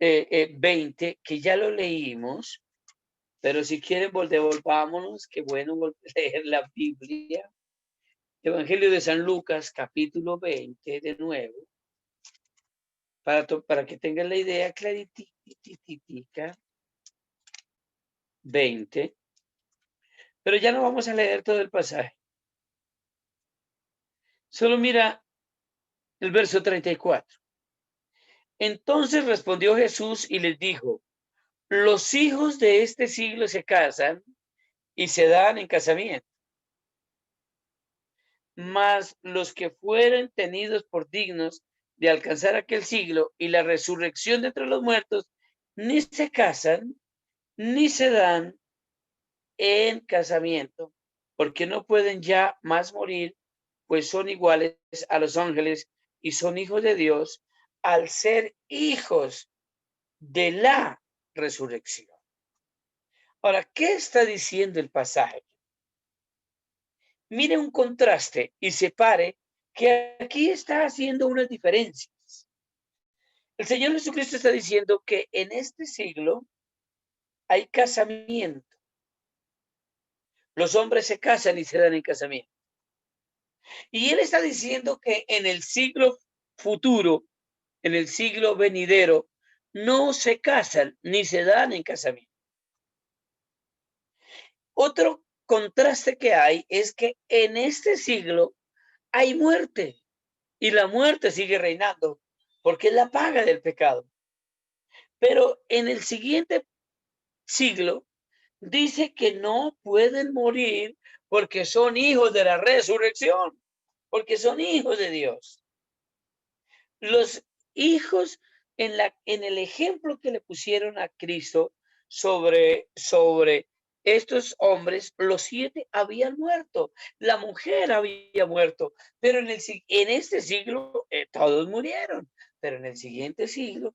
20, que ya lo leímos, pero si quieren devolvámonos, qué bueno leer la Biblia. Evangelio de San Lucas, capítulo 20, de nuevo, para que tengan la idea claritica. 20, pero ya no vamos a leer todo el pasaje. Solo mira el verso 34. Entonces respondió Jesús y les dijo, los hijos de este siglo se casan y se dan en casamiento, mas los que fueren tenidos por dignos de alcanzar aquel siglo y la resurrección de entre los muertos, ni se casan, ni se dan en casamiento, porque no pueden ya más morir, pues son iguales a los ángeles y son hijos de Dios al ser hijos de la resurrección. Ahora, ¿qué está diciendo el pasaje? Mire un contraste y separe que aquí está haciendo unas diferencias. El Señor Jesucristo está diciendo que en este siglo hay casamiento. Los hombres se casan y se dan en casamiento. Y Él está diciendo que en el siglo futuro, en el siglo venidero, no se casan ni se dan en casamiento. Otro contraste que hay es que en este siglo hay muerte y la muerte sigue reinando porque es la paga del pecado. Pero en el siguiente siglo dice que no pueden morir porque son hijos de la resurrección, porque son hijos de Dios. Los hijos en el ejemplo que le pusieron a Cristo sobre estos hombres, los 7 habían muerto, la mujer había muerto, pero en este siglo todos murieron, pero en el siguiente siglo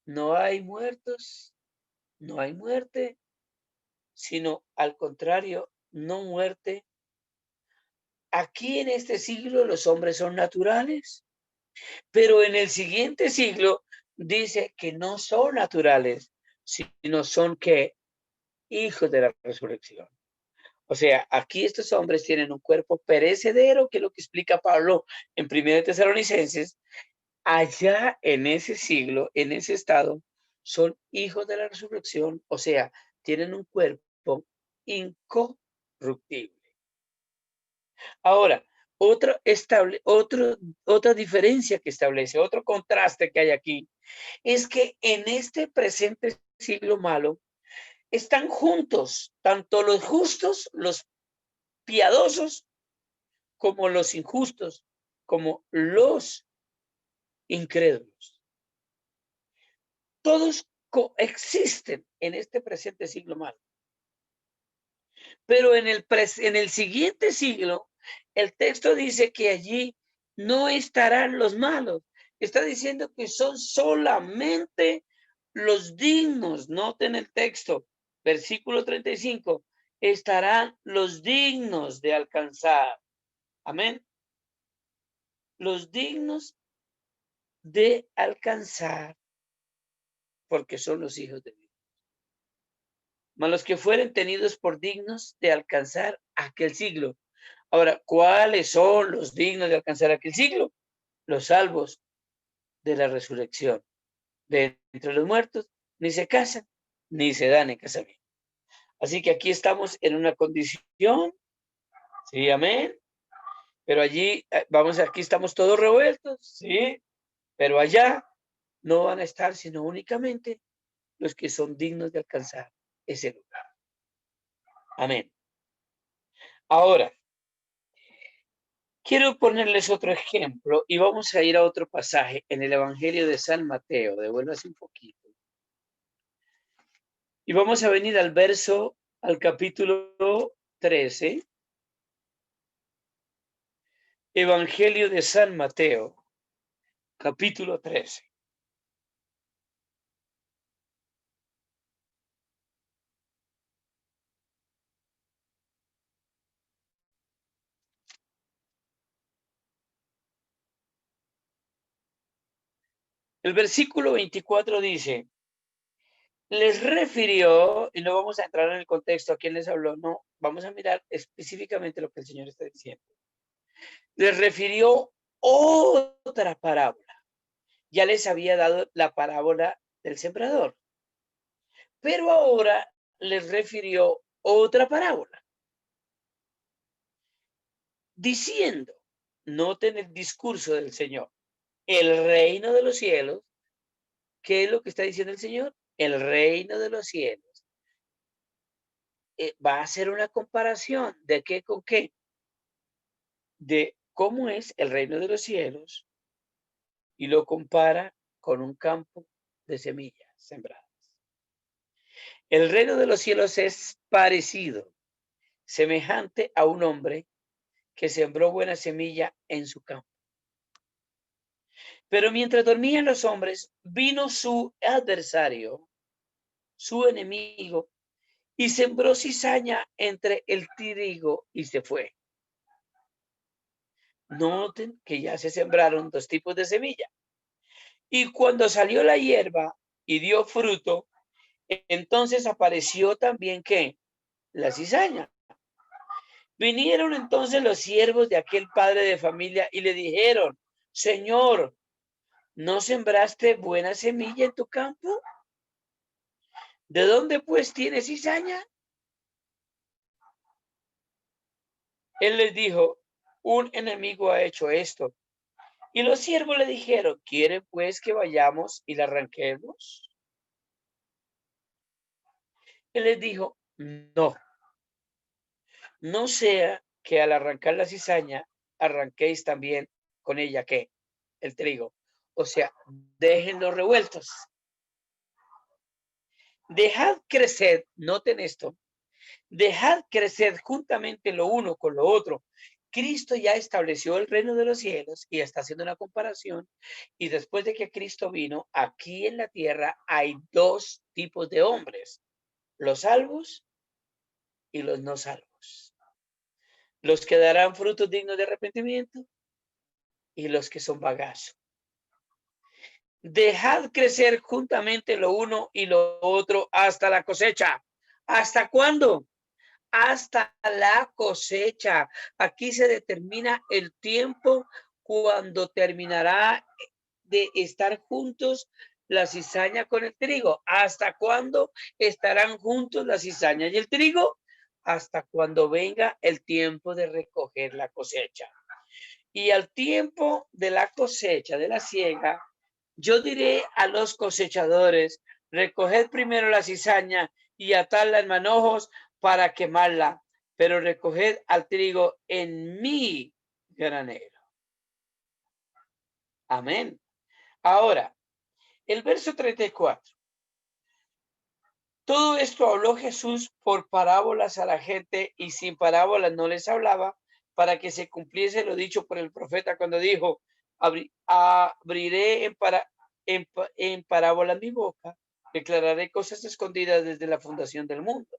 no hay muertos, no hay muerte, sino al contrario, no muerte. Aquí en este siglo los hombres son naturales, pero en el siguiente siglo dice que no son naturales, sino son que hijos de la resurrección. O sea, aquí estos hombres tienen un cuerpo perecedero, que es lo que explica Pablo en 1 Tesalonicenses. Allá en ese siglo, en ese estado, son hijos de la resurrección, o sea, tienen un cuerpo incorruptible. Ahora, otra diferencia que establece, otro contraste que hay aquí, es que en este presente siglo malo están juntos, tanto los justos, los piadosos como los injustos, como los incrédulos. Todos coexisten en este presente siglo malo. Pero en el siguiente siglo, el texto dice que allí no estarán los malos. Está diciendo que son solamente los dignos. Noten el texto, versículo 35. Estarán los dignos de alcanzar. Amén. Los dignos de alcanzar, porque son los hijos de Dios. Mas los que fueren tenidos por dignos de alcanzar aquel siglo. Ahora, ¿cuáles son los dignos de alcanzar aquel siglo? Los salvos de la resurrección. De entre los muertos, ni se casan, ni se dan en casamiento. Así que aquí estamos en una condición, sí, amén. Pero allí, aquí estamos todos revueltos, sí, pero allá no van a estar sino únicamente los que son dignos de alcanzar ese lugar. Amén. Ahora, quiero ponerles otro ejemplo y vamos a ir a otro pasaje en el Evangelio de San Mateo. Devuélvase un poquito. Y vamos a venir al capítulo 13. Evangelio de San Mateo, capítulo 13. El versículo 24 dice, les refirió, y no vamos a entrar en el contexto a quién les habló, no, vamos a mirar específicamente lo que el Señor está diciendo. Les refirió otra parábola. Ya les había dado la parábola del sembrador, pero ahora les refirió otra parábola, diciendo, noten el discurso del Señor, el reino de los cielos. ¿Qué es lo que está diciendo el Señor? El reino de los cielos. Va a hacer una comparación de qué con qué, de cómo es el reino de los cielos y lo compara con un campo de semillas sembradas. El reino de los cielos es parecido, semejante a un hombre que sembró buena semilla en su campo. Pero mientras dormían los hombres, vino su adversario, su enemigo, y sembró cizaña entre el trigo y se fue. Noten que ya se sembraron dos tipos de semilla. Y cuando salió la hierba y dio fruto, entonces apareció también que la cizaña. Vinieron entonces los siervos de aquel padre de familia y le dijeron, Señor, ¿no sembraste buena semilla en tu campo? ¿De dónde pues tienes cizaña? Él les dijo, un enemigo ha hecho esto. Y los siervos le dijeron, ¿quiere pues que vayamos y la arranquemos? Él les dijo, no sea que al arrancar la cizaña arranquéis también con ella, ¿qué? El trigo. O sea, déjenlos revueltos. Dejad crecer, noten esto, dejad crecer juntamente lo uno con lo otro. Cristo ya estableció el reino de los cielos y está haciendo una comparación. Y después de que Cristo vino, aquí en la tierra hay dos tipos de hombres, los salvos y los no salvos. Los que darán frutos dignos de arrepentimiento y los que son bagazo. Dejad crecer juntamente lo uno y lo otro hasta la cosecha. ¿Hasta cuándo? Hasta la cosecha. Aquí se determina el tiempo cuando terminará de estar juntos la cizaña con el trigo. ¿Hasta cuándo estarán juntos la cizaña y el trigo? Hasta cuando venga el tiempo de recoger la cosecha. Y al tiempo de la cosecha, de la siega, yo diré a los cosechadores, recoged primero la cizaña y atadla en manojos para quemarla, pero recoged al trigo en mi granero. Amén. Ahora, el verso 34. Todo esto habló Jesús por parábolas a la gente y sin parábolas no les hablaba para que se cumpliese lo dicho por el profeta cuando dijo, abriré en parábola mi boca, declararé cosas escondidas desde la fundación del mundo.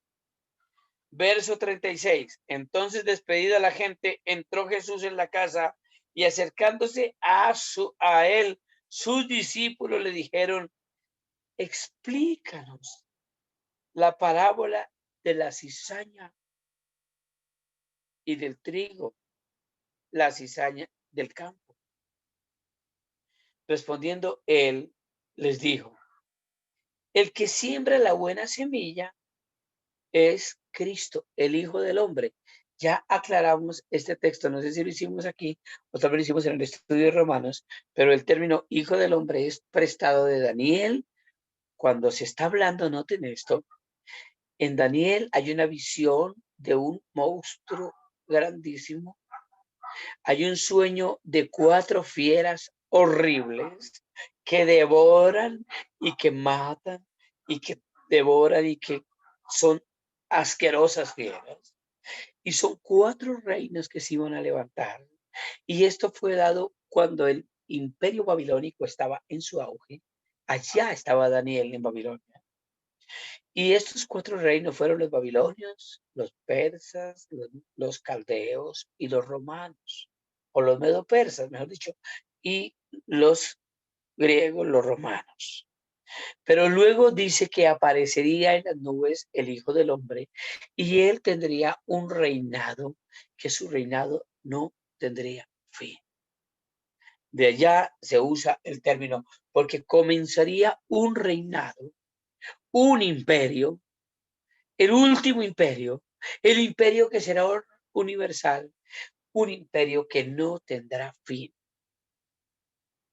Verso 36. Entonces despedida la gente, entró Jesús en la casa y acercándose a él, sus discípulos le dijeron, explícanos la parábola de la cizaña y del trigo, la cizaña del campo. Respondiendo él, les dijo, el que siembra la buena semilla es Cristo, el Hijo del Hombre. Ya aclaramos este texto, no sé si lo hicimos aquí o tal vez lo hicimos en el estudio de Romanos, pero el término Hijo del Hombre es prestado de Daniel. Cuando se está hablando, noten esto, en Daniel hay una visión de un monstruo grandísimo. Hay un sueño de 4 fieras horribles que devoran y que matan y que devoran y que son asquerosas fieras. Y son 4 reinos que se iban a levantar. Y esto fue dado cuando el imperio babilónico estaba en su auge. Allá estaba Daniel en Babilonia. Y estos 4 reinos fueron los babilonios, los persas, los caldeos y los romanos, o los medo-persas, mejor dicho, y los griegos, los romanos. Pero luego dice que aparecería en las nubes el Hijo del Hombre y él tendría un reinado, que su reinado no tendría fin. De allá se usa el término, porque comenzaría un reinado, un imperio, el último imperio, el imperio que será universal, un imperio que no tendrá fin.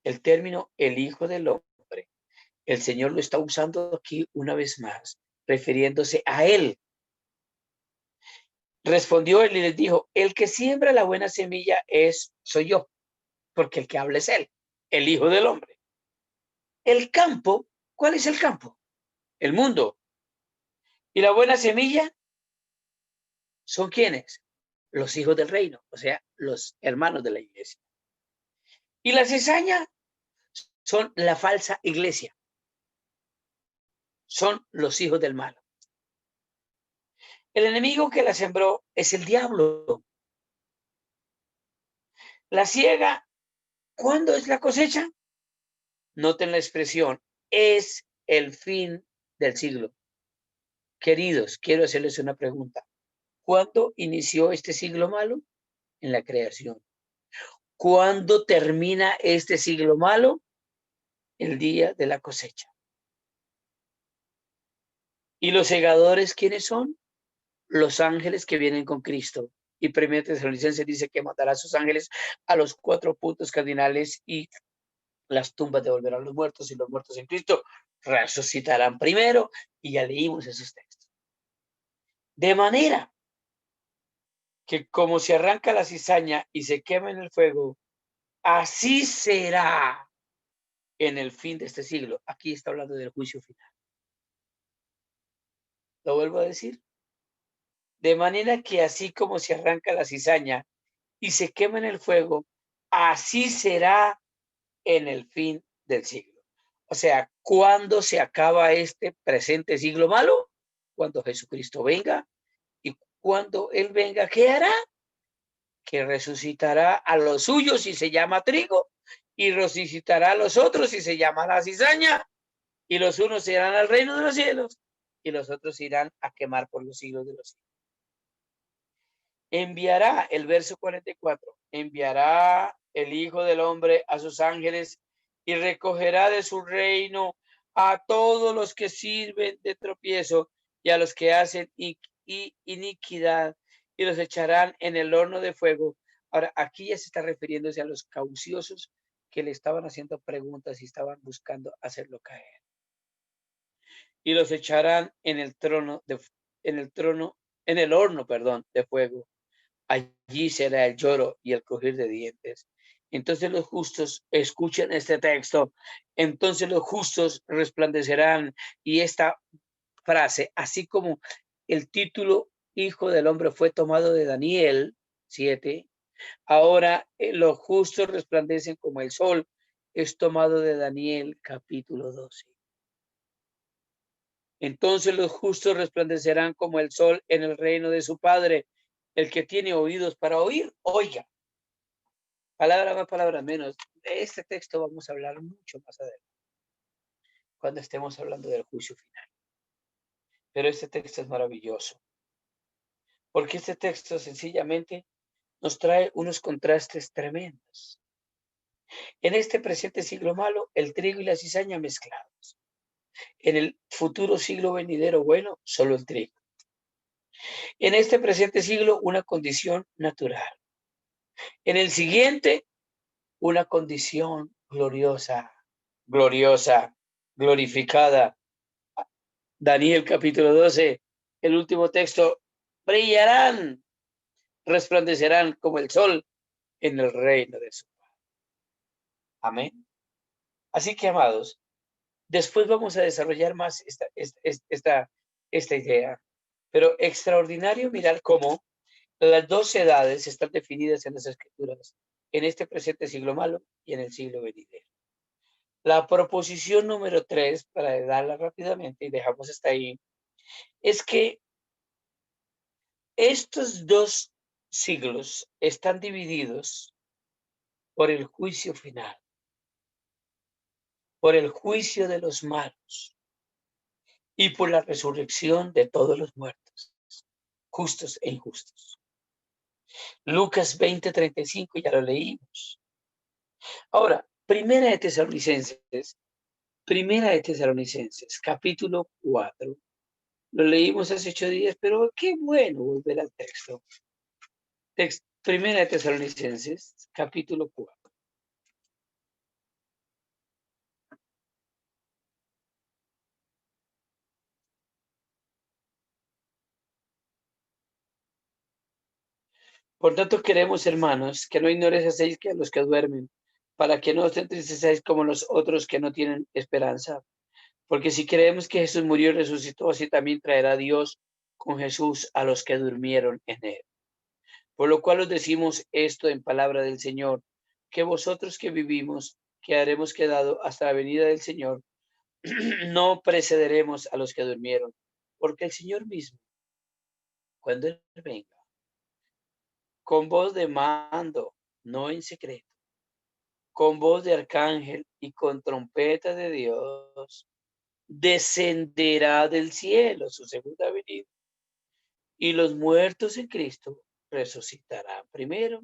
El término el Hijo del Hombre, el Señor lo está usando aquí una vez más, refiriéndose a él. Respondió él y les dijo, el que siembra la buena semilla soy yo, porque el que habla es él, el Hijo del Hombre. El campo, ¿cuál es el campo? El mundo. Y la buena semilla son ¿quiénes? Los hijos del reino, o sea, los hermanos de la iglesia. Y la cizaña son la falsa iglesia, son los hijos del mal. El enemigo que la sembró es el diablo. La siega, ¿cuándo es la cosecha? Noten la expresión, es el fin del siglo. Queridos, quiero hacerles una pregunta. ¿Cuándo inició este siglo malo? En la creación. ¿Cuándo termina este siglo malo? El día de la cosecha. ¿Y los segadores quiénes son? Los ángeles que vienen con Cristo. Y 1 Tesalonicenses dice que matará a sus ángeles a los 4 puntos cardinales y las tumbas devolverán a los muertos y los muertos en Cristo resucitarán primero. Y ya leímos esos textos. De manera que como se arranca la cizaña y se quema en el fuego, así será en el fin de este siglo. Aquí está hablando del juicio final. Lo vuelvo a decir. De manera que así como se arranca la cizaña y se quema en el fuego, así será en el fin del siglo. O sea, ¿cuándo se acaba este presente siglo malo? Cuando Jesucristo venga. Y cuando Él venga, ¿qué hará? Que resucitará a los suyos y se llama trigo, y resucitará a los otros y se llama la cizaña, y los unos irán al reino de los cielos, y los otros irán a quemar por los siglos de los siglos. Enviará, el verso 44, enviará el Hijo del Hombre a sus ángeles y recogerá de su reino a todos los que sirven de tropiezo y a los que hacen iniquidad y los echarán en el horno de fuego. Ahora, aquí ya se está refiriéndose a los cauciosos que le estaban haciendo preguntas y estaban buscando hacerlo caer. Y los echarán en el trono en el horno, perdón, de fuego. Allí será el lloro y el crujir de dientes. Entonces los justos, escuchen este texto, entonces los justos resplandecerán. Y esta frase, así como el título Hijo del Hombre fue tomado de Daniel 7, ahora los justos resplandecen como el sol, es tomado de Daniel capítulo 12. Entonces los justos resplandecerán como el sol en el reino de su Padre. El que tiene oídos para oír, oiga. Palabra más, palabra menos. De este texto vamos a hablar mucho más adelante, cuando estemos hablando del juicio final. Pero este texto es maravilloso, porque este texto sencillamente nos trae unos contrastes tremendos. En este presente siglo malo, el trigo y la cizaña mezclados. En el futuro siglo venidero bueno, solo el trigo. En este presente siglo, una condición natural. En el siguiente, una condición gloriosa, gloriosa, glorificada. Daniel capítulo 12, el último texto, brillarán, resplandecerán como el sol en el reino de su Padre. Amén. Así que, amados, después vamos a desarrollar más esta idea, pero extraordinario mirar cómo las dos edades están definidas en las Escrituras, en este presente siglo malo y en el siglo venidero. La proposición número 3, para darla rápidamente y dejamos hasta ahí, es que estos dos siglos están divididos por el juicio final, por el juicio de los malos y por la resurrección de todos los muertos, justos e injustos. Lucas 20:35, ya lo leímos. Ahora, Primera de Tesalonicenses, capítulo 4. Lo leímos hace 8 días, pero qué bueno volver al texto. Primera de Tesalonicenses, capítulo 4. Por tanto, queremos, hermanos, que no ignoréis que a los que duermen, para que no os entristecáis como los otros que no tienen esperanza. Porque si creemos que Jesús murió y resucitó, así también traerá Dios con Jesús a los que durmieron en él. Por lo cual os decimos esto en palabra del Señor, que vosotros que vivimos, que haremos quedado hasta la venida del Señor, no precederemos a los que durmieron, porque el Señor mismo, cuando Él venga, con voz de mando, no en secreto, con voz de arcángel y con trompeta de Dios, descenderá del cielo, su segunda venida, y los muertos en Cristo resucitarán primero.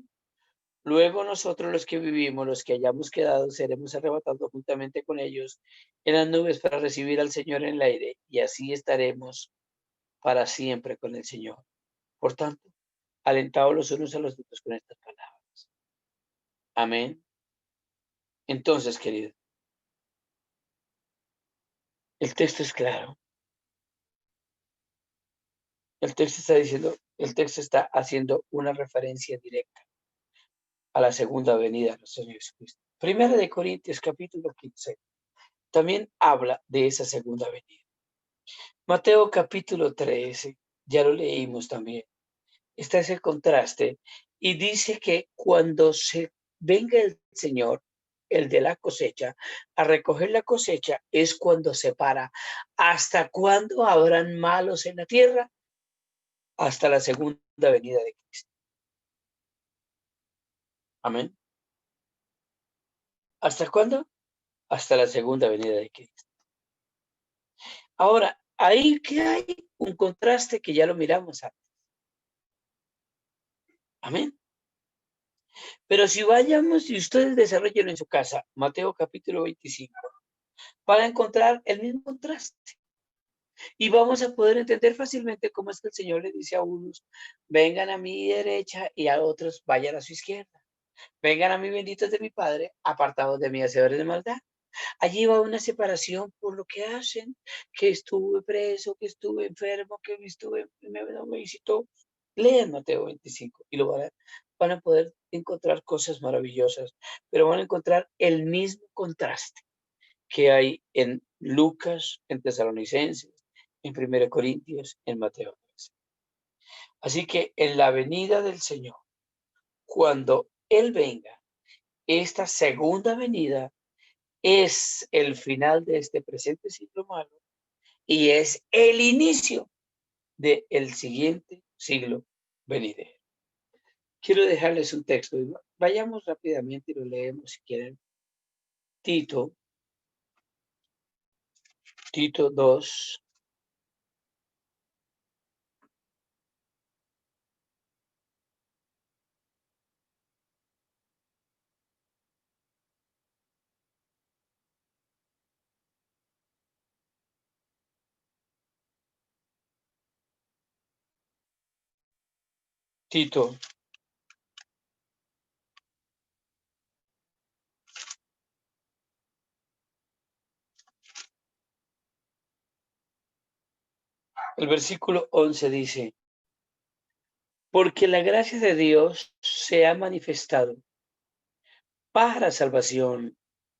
Luego nosotros los que vivimos, los que hayamos quedado, seremos arrebatados juntamente con ellos en las nubes para recibir al Señor en el aire, y así estaremos para siempre con el Señor. Por tanto, alentados los unos a los otros con estas palabras. Amén. Entonces, querido, el texto es claro. El texto está haciendo una referencia directa a la segunda venida de nuestro Señor Jesucristo. Primera de Corintios, capítulo 15, también habla de esa segunda venida. Mateo, capítulo 13, ya lo leímos también. Está ese contraste y dice que cuando se venga el Señor, el de la cosecha, a recoger la cosecha, es cuando se para. ¿Hasta cuándo habrán malos en la tierra? Hasta la segunda venida de Cristo. Amén. ¿Hasta cuándo? Hasta la segunda venida de Cristo. Ahora, ahí que hay un contraste que ya lo miramos antes. Amén. Pero si vayamos y ustedes desarrollen en su casa, Mateo capítulo 25, van a encontrar el mismo contraste. Y vamos a poder entender fácilmente cómo es que el Señor le dice a unos, vengan a mi derecha y a otros vayan a su izquierda. Vengan a mí benditos de mi Padre, apartados de mí hacedores de maldad. Allí va una separación por lo que hacen, que estuve preso, que estuve enfermo, que no me visitó. Lean Mateo 25 y van a poder encontrar cosas maravillosas, pero van a encontrar el mismo contraste que hay en Lucas, en Tesalonicenses, en 1 Corintios, en Mateo 13. Así que en la venida del Señor, cuando Él venga, esta segunda venida es el final de este presente siglo malo y es el inicio del siguiente siglo venidero. Quiero dejarles un texto. Vayamos rápidamente y lo leemos si quieren. Tito 2. Tito, el versículo 11 dice, porque la gracia de Dios se ha manifestado para salvación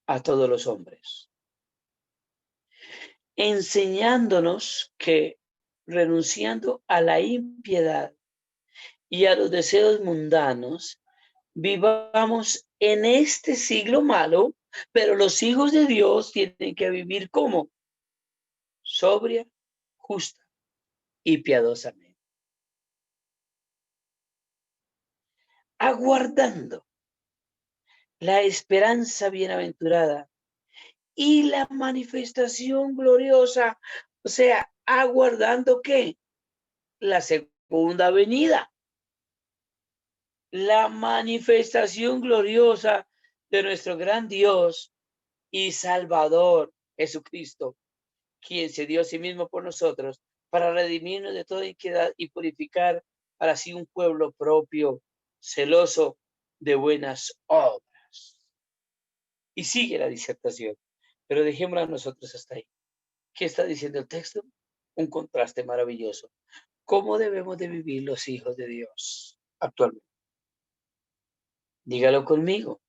a todos los hombres, enseñándonos que renunciando a la impiedad y a los deseos mundanos, vivamos en este siglo malo, pero los hijos de Dios tienen que vivir como sobria, justa y piadosamente, aguardando la esperanza bienaventurada y la manifestación gloriosa, o sea, aguardando que la segunda venida, la manifestación gloriosa de nuestro gran Dios y Salvador Jesucristo, quien se dio a sí mismo por nosotros para redimirnos de toda iniquidad y purificar para sí un pueblo propio, celoso de buenas obras. Y sigue la disertación, pero dejémosla nosotros hasta ahí. ¿Qué está diciendo el texto? Un contraste maravilloso. ¿Cómo debemos de vivir los hijos de Dios actualmente? Dígalo conmigo.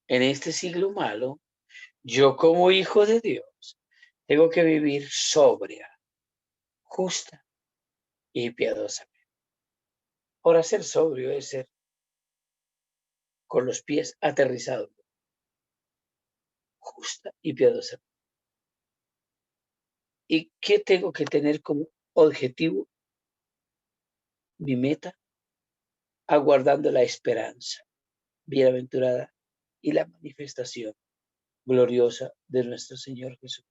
En este siglo malo, yo como hijo de Dios tengo que vivir sobria, justa y piadosamente. Ahora, ser sobrio es ser con los pies aterrizados, justa y piadosa. ¿Y qué tengo que tener como objetivo? Mi meta, aguardando la esperanza bienaventurada y la manifestación gloriosa de nuestro Señor Jesús.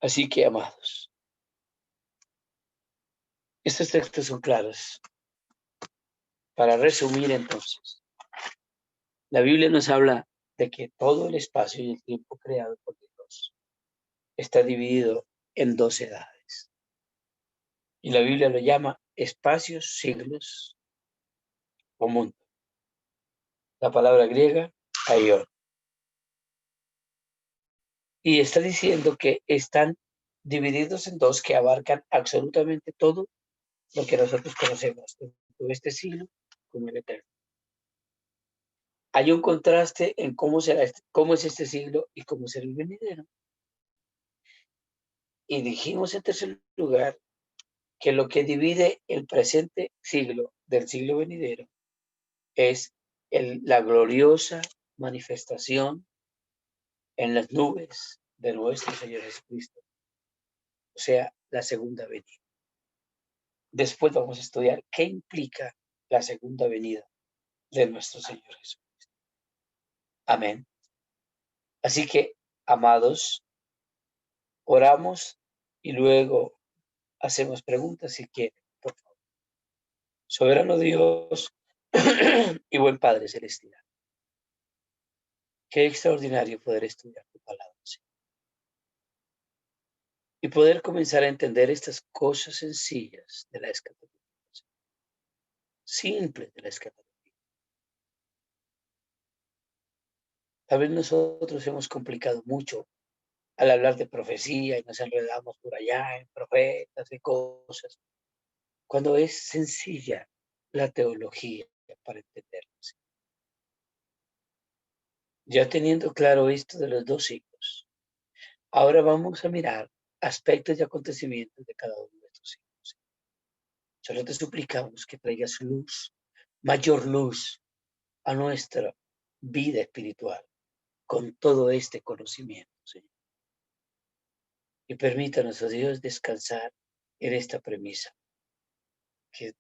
Así que, amados, estos textos son claros. Para resumir, entonces, la Biblia nos habla de que todo el espacio y el tiempo creado por Dios está dividido en 2 edades. Y la Biblia lo llama espacios, siglos o mundo. La palabra griega, aion. Y está diciendo que están divididos en 2 que abarcan absolutamente todo lo que nosotros conocemos, tanto este siglo como el eterno. Hay un contraste en cómo es este siglo y cómo será el venidero. Y dijimos en tercer lugar que lo que divide el presente siglo del siglo venidero es la gloriosa manifestación en las nubes de nuestro Señor Jesucristo, o sea, la segunda venida. Después vamos a estudiar qué implica la segunda venida de nuestro Señor Jesucristo. Amén. Así que, amados, oramos y luego hacemos preguntas si quieren, por favor. Soberano Dios y buen Padre Celestial. Qué extraordinario poder estudiar tu palabra, Señor. Y poder comenzar a entender estas cosas sencillas de la escatología, simples de la escatología. Tal vez nosotros hemos complicado mucho al hablar de profecía y nos enredamos por allá en profetas y cosas, cuando es sencilla la teología para entendernos. Ya teniendo claro esto de los dos siglos, ahora vamos a mirar aspectos y acontecimientos de cada uno de estos siglos. Solo te suplicamos que traigas luz, mayor luz a nuestra vida espiritual con todo este conocimiento, Señor. Y permítanos, oh Dios, descansar en esta premisa, que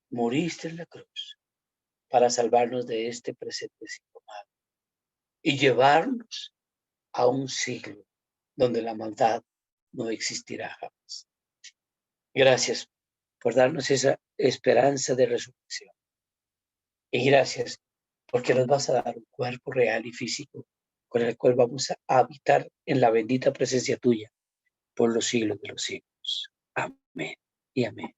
moriste en la cruz para salvarnos de este presente siglo malo y llevarnos a un siglo donde la maldad no existirá jamás. Gracias por darnos esa esperanza de resurrección. Y gracias porque nos vas a dar un cuerpo real y físico con el cual vamos a habitar en la bendita presencia tuya por los siglos de los siglos. Amén y amén.